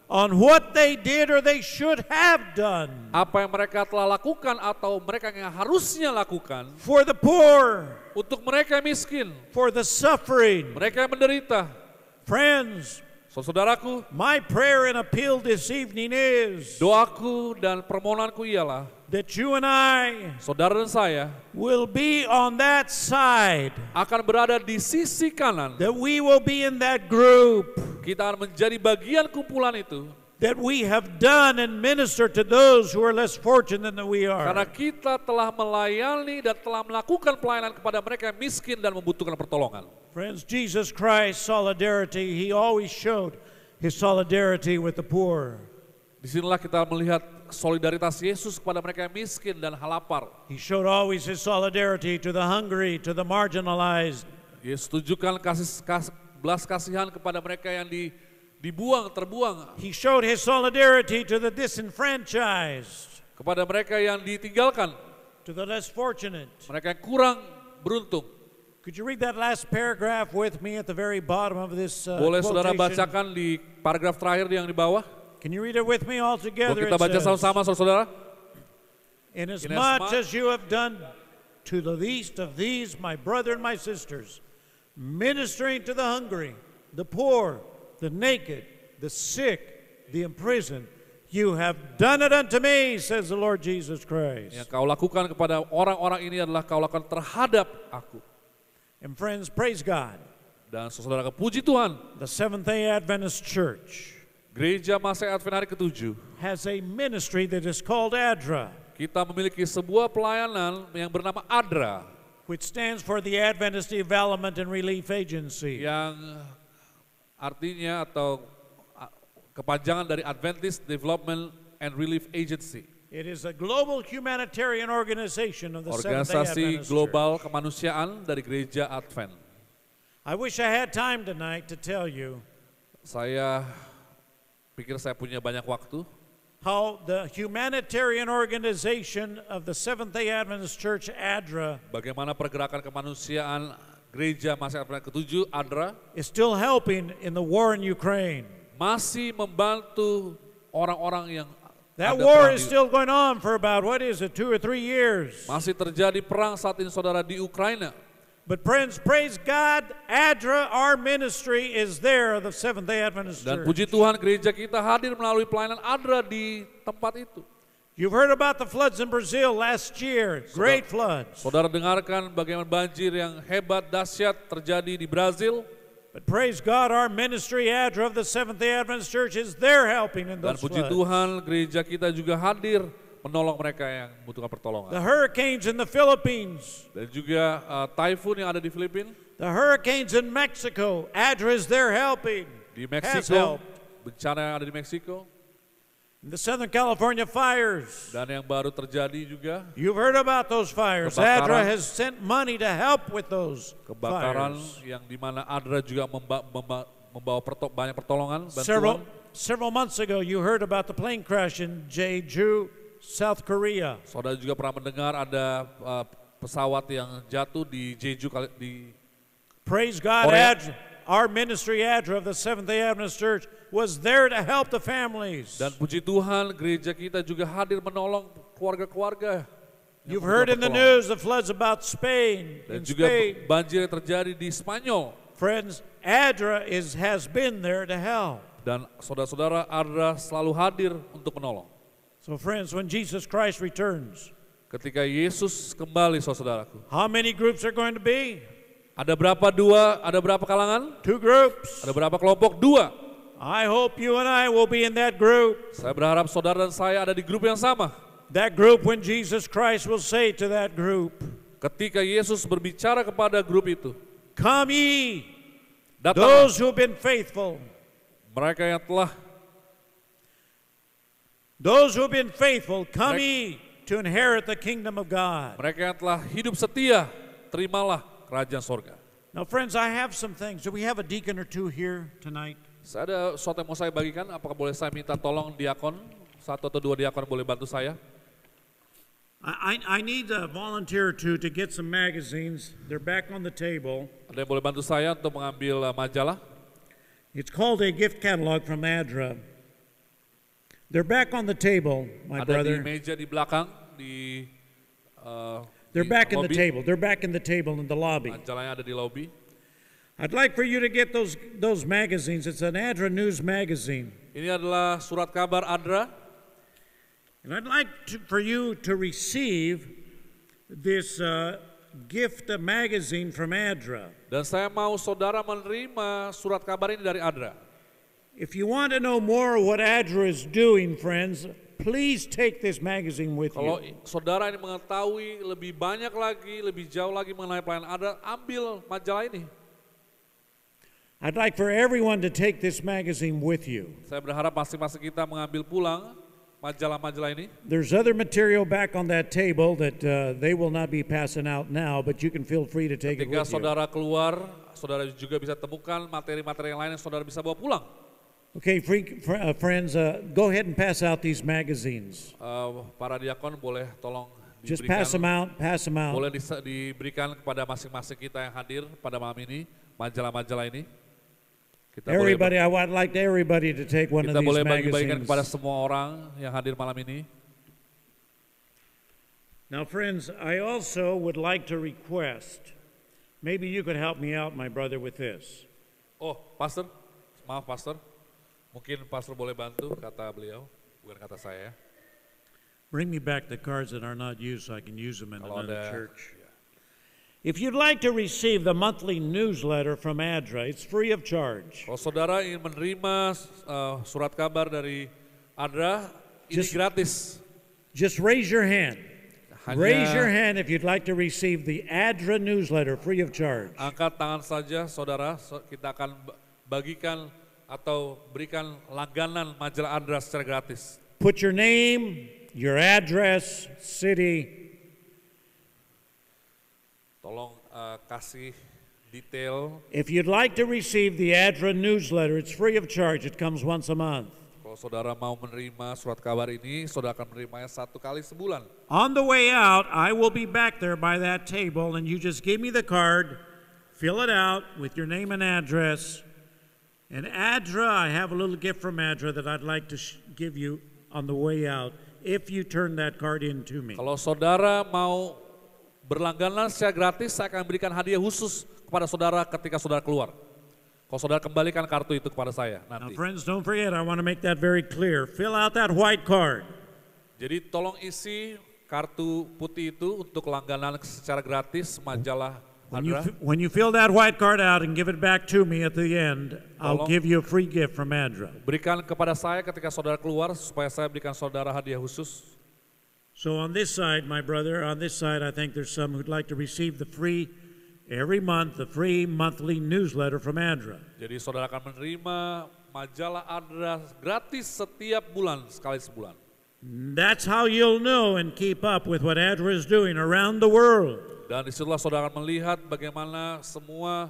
on what they did or they should have done apa yang mereka telah lakukan atau mereka yang harusnya lakukan for the poor, untuk mereka yang miskin, for the suffering. mereka yang menderita. Friends, Saudaraku, my prayer and appeal this evening is doaku dan permohonanku ialah that you and I saudara dan saya will be on that side, akan berada di sisi kanan. that we will be in that group, Kita akan menjadi bagian kumpulan itu that we have done and ministered to those who are less fortunate than we karena are. kita telah melayani dan telah melakukan pelayanan kepada mereka yang miskin dan membutuhkan pertolongan. Friends, Jesus Christ's solidarity, he always showed his solidarity with the poor. Disinilah kita melihat solidaritas Yesus kepada mereka yang miskin dan lapar. He showed always his solidarity to the hungry, to the marginalized. Yesus tunjukkan belas kasihan kepada mereka yang dibuang, terbuang. He showed his solidarity to the disenfranchised, Kepada mereka yang ditinggalkan, to the less fortunate. mereka yang kurang beruntung. Could you read that last paragraph with me at the very bottom of this Boleh saudara quotation? bacakan di paragraf terakhir yang di bawah? Can you read it with me all Boleh together? kita It baca says, sama-sama saudara? Inasmuch as you have done to the least of these, my brother and my sisters, ministering to the hungry, the poor, the naked, the sick, the imprisoned, you have done it unto me, says the Lord Jesus Christ. Yang kau lakukan kepada orang-orang ini adalah kau lakukan terhadap aku. And friends, praise God. Dan saudara, puji Tuhan, The Seventh-day Adventist Church Gereja Masa Advent hari ke-7, has a ministry that is called ADRA, kita memiliki sebuah pelayanan yang bernama ADRA, which stands for the Adventist Development and Relief Agency. yang artinya atau kepanjangan dari Adventist Development and Relief Agency. It is a global humanitarian organization of the Seventh-day Organisasi Adventist global Church. kemanusiaan dari Gereja Advent. I wish I had time tonight to tell you Saya pikir saya punya banyak waktu how the humanitarian organization of the Seventh-day Adventist Church, ADRA, Bagaimana pergerakan kemanusiaan Gereja Masih Advent ke-7 ADRA is still helping in the war in Ukraine. masih membantu orang-orang yang That ada war perang is still going on for about, 2 or 3 years. masih terjadi perang saat ini saudara di Ukraina. But friends, praise God, ADRA, our ministry, is there, the Seventh-day Adventist Dan Church. puji Tuhan gereja kita hadir melalui pelayanan ADRA di tempat itu. You've heard about the floods in Brazil last year, great floods. Saudara dengarkan bagaimana banjir yang hebat, dahsyat terjadi di Brazil. But praise God, our ministry, ADRA of the Seventh-day Adventist Church, is there helping in Dan those puji floods. Tuhan gereja kita juga hadir menolong mereka yang membutuhkan pertolongan. The hurricanes in the Philippines, Dan juga typhoon yang ada di Filipina, the hurricanes in Mexico, ADRA is there helping, di has Meksiko, helped. bencana yang ada di Meksiko, The Southern California fires, dan yang baru terjadi juga you've heard about those fires. Kebakaran. ADRA has sent money to help with those kebakaran fires. yang dimana ADRA juga membawa banyak pertolongan, Several, bantuan. several months ago, you heard about the plane crash in Jeju, South Korea. Saudara juga pernah mendengar ada pesawat yang jatuh di Jeju di Praise God, Korea. ADRA, our ministry, ADRA of the Seventh-day Adventist Church, was there to help the families. Dan puji Tuhan gereja kita juga hadir menolong keluarga-keluarga. yang You've heard in the membutuhkan news the floods about Spain. Dan In juga Spain, banjir yang terjadi di Spanyol. friends, ADRA has been there to help. Dan saudara-saudara ADRA selalu hadir untuk menolong. So friends, when Jesus Christ returns, Ketika Yesus kembali saudaraku, how many groups are going to be? ada berapa kalangan? 2 groups. Ada berapa kelompok? 2. I hope you and I will be in that group. Saya berharap saudara dan saya ada di grup yang sama. That group when Jesus Christ will say to that group, Ketika Yesus berbicara kepada grup itu, come ye, datang those who have been faithful. mereka yang telah Those who have been faithful, come ye to inherit the kingdom of God. mereka yang telah hidup setia, terimalah kerajaan sorga. Now friends, I have some things. Do we have a deacon or two here tonight? Saya ada sesuatu yang mau saya bagikan, apakah boleh saya minta tolong diakon, 1 atau 2 diakon boleh bantu saya? I need a volunteer or two to get some magazines. They're back on the table. Ada yang boleh bantu saya untuk mengambil majalah? It's called a gift catalog from ADRA. They're back on the table, my Ada di brother. meja di belakang, They're di back in the lobby. table. They're back in the table in the lobby. Majalahnya ada di lobby. I'd like for you to get those magazines. It's an ADRA News magazine. Ini adalah surat kabar ADRA. And I'd like for you to receive this gift magazine from ADRA. Dan saya mau saudara menerima surat kabar ini dari ADRA. If you want to know more what ADRA is doing, friends, please take this magazine with Kalau you. saudara ini mengetahui lebih banyak lagi, lebih jauh lagi mengenai pelayanan ADRA, ambil majalah ini. I'd like for everyone to take this magazine with you. Saya berharap masing-masing kita mengambil pulang majalah-majalah ini. There's other material back on that table that they will not be passing out now, but you can feel free to take it Ketika with you. saudara keluar, saudara juga bisa temukan materi-materi yang lain yang saudara bisa bawa pulang. Okay, friends, go ahead and pass out these magazines. Para diakon boleh tolong Just diberikan, pass them out. boleh diberikan kepada masing-masing kita yang hadir pada malam ini, majalah-majalah ini. Kita Everybody, I'd like everybody to take one kita of boleh these bagi-bagikan magazines. kepada semua orang yang hadir malam ini. Now, friends, I also would like to request, maybe you could help me out, my brother, with this. Oh, Pastor, maaf Pastor, mungkin Pastor boleh bantu, kata beliau, bukan kata saya. Bring me back the cards that are not used so I can use them in Kalau another ada, church. If you'd like to receive the monthly newsletter from ADRA, it's free of charge. kalau saudara ingin menerima surat kabar dari ADRA, ini gratis. Just raise your hand. Hanya Raise your hand if you'd like to receive the ADRA newsletter free of charge. angkat tangan saja saudara, kita akan bagikan atau berikan langganan majalah ADRA secara gratis. Put your name, your address, city. Tolong kasih detail. If you'd like to receive the ADRA newsletter, it's free of charge. It comes once a month. Kalau Kalau saudara mau menerima surat kabar ini, saudara akan menerimanya 1 kali sebulan. On the way out, I will be back there by that table, and you just give me the card, fill it out with your name and address. And Adra, I have a little gift from Adra that I'd like to give you on the way out if you turn that card in to me. Kalau saudara mau berlangganan secara gratis, saya akan berikan hadiah khusus kepada saudara ketika saudara keluar. Kalau saudara kembalikan kartu itu kepada saya Now, nanti. friends, don't forget, I want to make that very clear. Fill out that white card. Jadi tolong isi kartu putih itu untuk langganan secara gratis majalah Adra. When you fill that white card out and give it back to me at the end, I'll Tolong. give you a free gift from Adra. Berikan kepada saya ketika saudara keluar supaya saya berikan saudara hadiah khusus. So on this side, my brother, on this side, I think there's some who'd like to receive the free, every month, the free monthly newsletter from Adra. Jadi saudara akan menerima majalah Adra gratis setiap bulan, sekali sebulan. That's how you'll know and keep up with what Adra is doing around the world. Dan disitulah saudara akan melihat bagaimana semua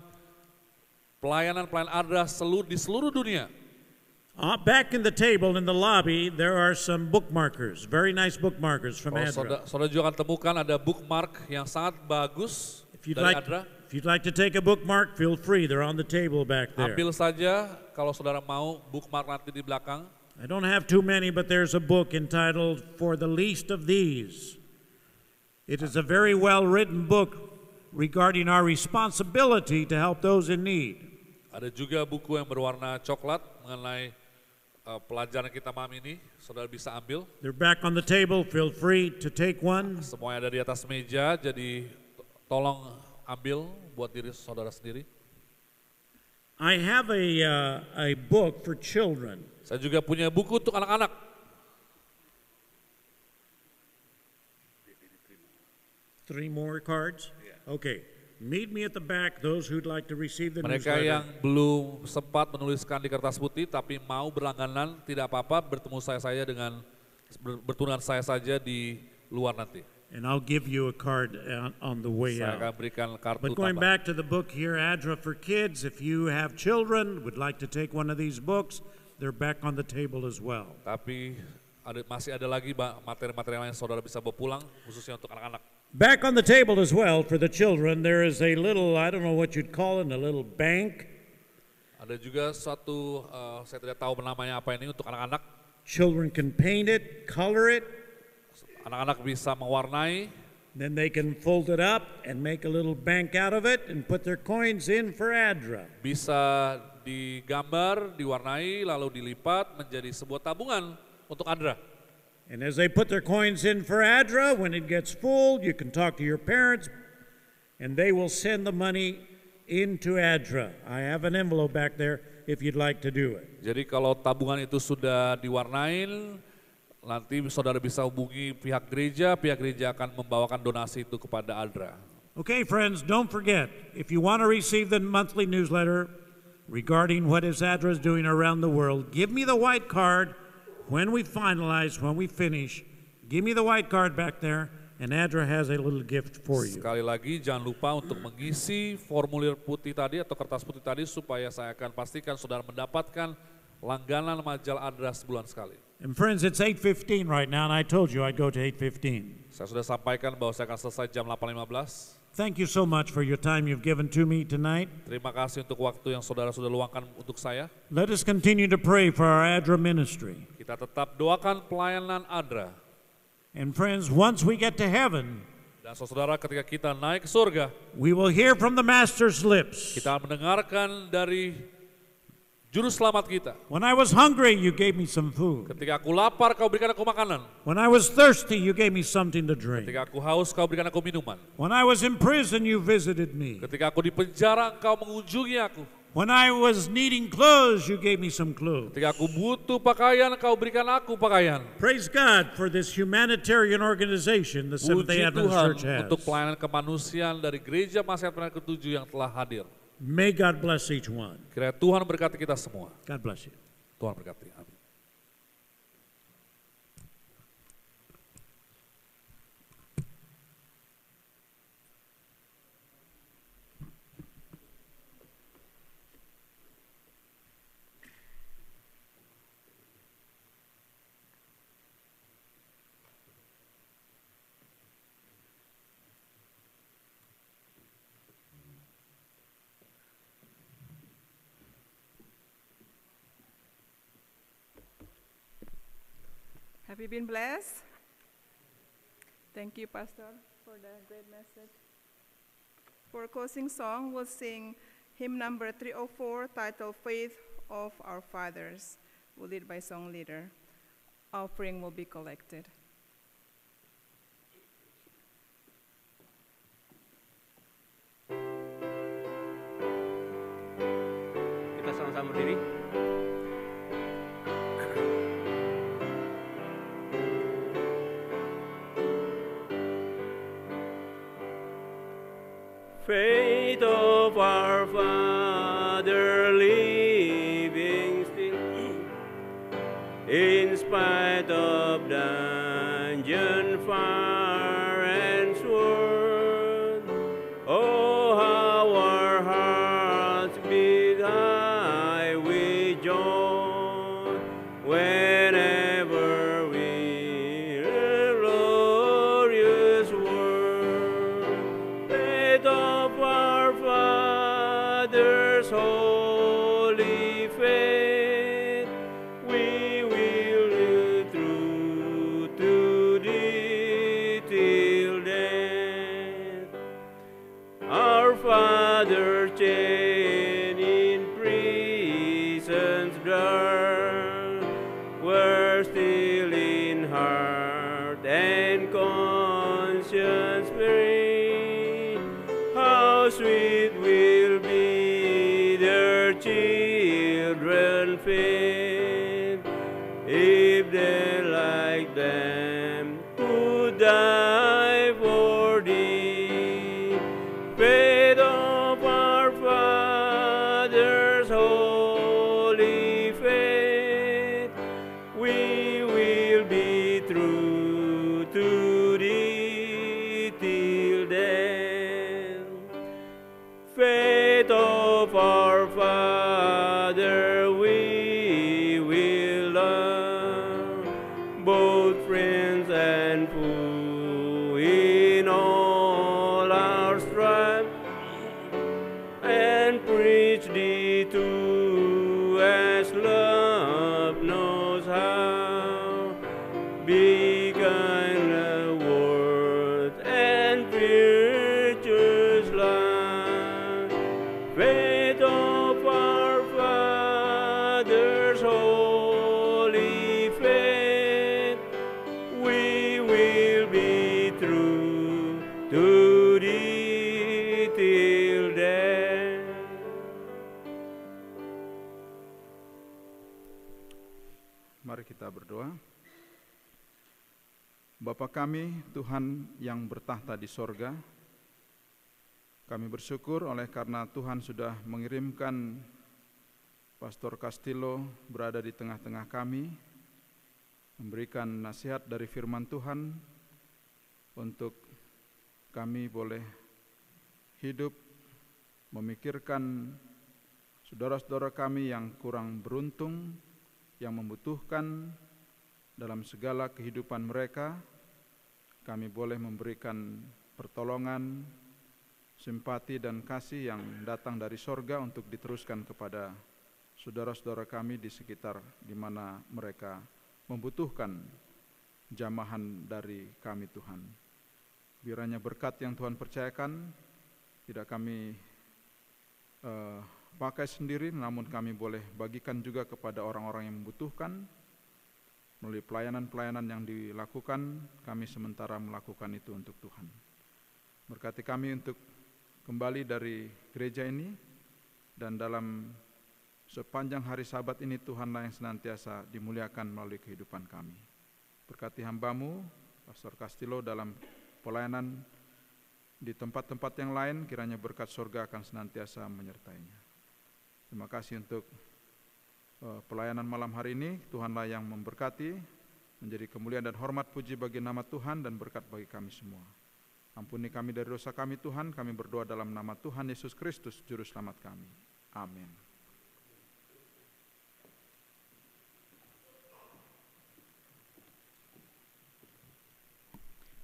pelayanan-pelayanan Adra di seluruh dunia. Back in the table in the lobby, there are some bookmarkers, very nice bookmarkers from Kalau Adra. saudara juga akan temukan ada bookmark yang sangat bagus dari Adra. If you'd like to take a bookmark, feel free. They're on the table back there. Ambil saja kalau saudara mau bookmark nanti di belakang. I don't have too many, but there's a book entitled For the Least of These. It is a very well-written book regarding our responsibility to help those in need. Ada juga buku yang berwarna coklat mengenai pelajaran kita malam ini. Saudara bisa ambil. They're back on the table. Feel free to take one. Semuanya ada di atas meja, jadi tolong ambil buat diri saudara sendiri. I have a book for children. Saya juga punya buku untuk anak-anak. 3 more cards? Okay. Meet me at the back, those who'd like to receive the Mereka newsletter. yang belum sempat menuliskan di kertas putih tapi mau berlangganan, tidak apa-apa, bertemu saya dengan bertemu saya saja di luar nanti. And I'll give you a card on the way Saya akan out. berikan kartu But going tambahan. back to the book here, Adra for Kids, if you have children, would like to take one of these books, they're back on the table as well. Tapi masih ada lagi materi-materi lain yang saudara bisa bawa pulang, khususnya untuk anak-anak. Back on the table as well for the children, there is a little, I don't know what you'd call it, a little bank. Ada juga suatu, saya tidak tahu namanya apa ini, untuk anak-anak. Children can paint it, color it, Anak-anak bisa mewarnai, then they can fold it up and make a little bank out of it and put their coins in for Adra. bisa digambar, diwarnai, lalu dilipat menjadi sebuah tabungan untuk Adra. And as they put their coins in for Adra, when it gets full, you can talk to your parents and they will send the money into Adra. I have an envelope back there if you'd like to do it. Jadi kalau tabungan itu sudah diwarnain, nanti saudara bisa hubungi pihak gereja akan membawakan donasi itu kepada Adra. Okay, friends, don't forget, if you want to receive the monthly newsletter regarding what is Adra is doing around the world, give me the white card when we finalize, when we finish. Give me the white card back there, and Adra has a little gift for you. Sekali lagi jangan lupa untuk mengisi formulir putih tadi atau kertas putih tadi supaya saya akan pastikan saudara mendapatkan langganan majalah Adra sebulan sekali. And friends, it's 8:15 right now, and I told you I'd go to 8:15. Saya sudah sampaikan bahwa saya akan selesai jam 8.15. Thank you so much for your time you've given to me tonight. Terima kasih untuk waktu yang saudara sudah luangkan untuk saya. Let us continue to pray for our Adra ministry. Kita tetap doakan pelayanan Adra. And friends, once we get to heaven, Dan saudara ketika kita naik ke surga, we will hear from the Master's lips. kita mendengarkan dari Juru Selamat kita. When I was hungry, you gave me some food. Ketika aku lapar, kau berikan aku makanan. When I was thirsty, you gave me something to drink. Ketika aku haus, kau berikan aku minuman. When I was in prison, you visited me. Ketika aku di penjara, engkau mengunjungi aku. When I was needing clothes, you gave me some clothes. Ketika aku butuh pakaian, engkau berikan aku pakaian. Praise God for this humanitarian organization the Seventh-day Puji Adventist Tuhan Church has. untuk pelayanan kemanusiaan dari Gereja Masih Advent ke-7 yang telah hadir. May God bless each one. Kiranya Tuhan berkati kita semua. God bless you. Tuhan berkati. Amin. Have you been blessed? Thank you, Pastor, for the great message. For closing song, we'll sing hymn number 304, titled Faith of Our Fathers. We'll lead by song leader. Offering will be collected. Kita sama-sama berdiri. Faith of our Father, living still, in spite of dungeon, fire, and sword. Oh, how our hearts beat high with joy whenever we hear glorious word. Faith of our fathers, holy faith, we will live through to thee till death. Our Father, chained in prisons dark, were still in heart and conscience free. How sweet will be their children fed, if they like them who die for thee. Faith of our fathers, holy faith, we will be true to thee till death. Faith of our Father, we will love both friends and foe in all our strife, and preach thee to as love knows how. Be kind words and virtuous life. Faith of our fathers, holy faith, we will be true to thee till death. Mari kita berdoa. Bapa kami, Tuhan yang bertahta di sorga, kami bersyukur oleh karena Tuhan sudah mengirimkan Pastor Castillo berada di tengah-tengah kami, memberikan nasihat dari firman Tuhan untuk kami boleh hidup memikirkan saudara-saudara kami yang kurang beruntung, yang membutuhkan dalam segala kehidupan mereka. Kami boleh memberikan pertolongan, simpati dan kasih yang datang dari sorga untuk diteruskan kepada saudara-saudara kami di sekitar di mana mereka membutuhkan jamahan dari kami Tuhan. Kiranya berkat yang Tuhan percayakan tidak kami pakai sendiri, namun kami boleh bagikan juga kepada orang-orang yang membutuhkan. Melalui pelayanan-pelayanan yang dilakukan, kami sementara melakukan itu untuk Tuhan. Berkati kami untuk kembali dari gereja ini, dan dalam sepanjang hari Sabat ini Tuhanlah yang senantiasa dimuliakan melalui kehidupan kami. Berkati hamba-Mu, Pastor Castillo, dalam pelayanan di tempat-tempat yang lain, kiranya berkat surga akan senantiasa menyertainya. Terima kasih untuk pelayanan malam hari ini. Tuhanlah yang memberkati, menjadi kemuliaan dan hormat puji bagi nama Tuhan dan berkat bagi kami semua. Ampuni kami dari dosa kami Tuhan, kami berdoa dalam nama Tuhan Yesus Kristus, Juru Selamat kami. Amin.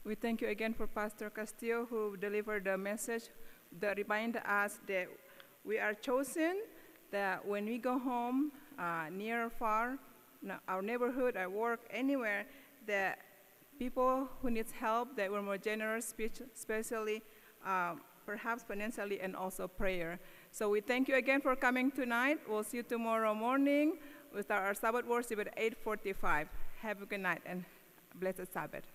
We thank you again for Pastor Castillo who delivered the message that reminded us that we are chosen, that when we go home, near or far, our neighborhood, our work, anywhere, the people who needs help, they were more generous, especially perhaps financially and also prayer. So we thank you again for coming tonight. We'll see you tomorrow morning with our Sabbath worship at 8:45. Have a good night and blessed Sabbath.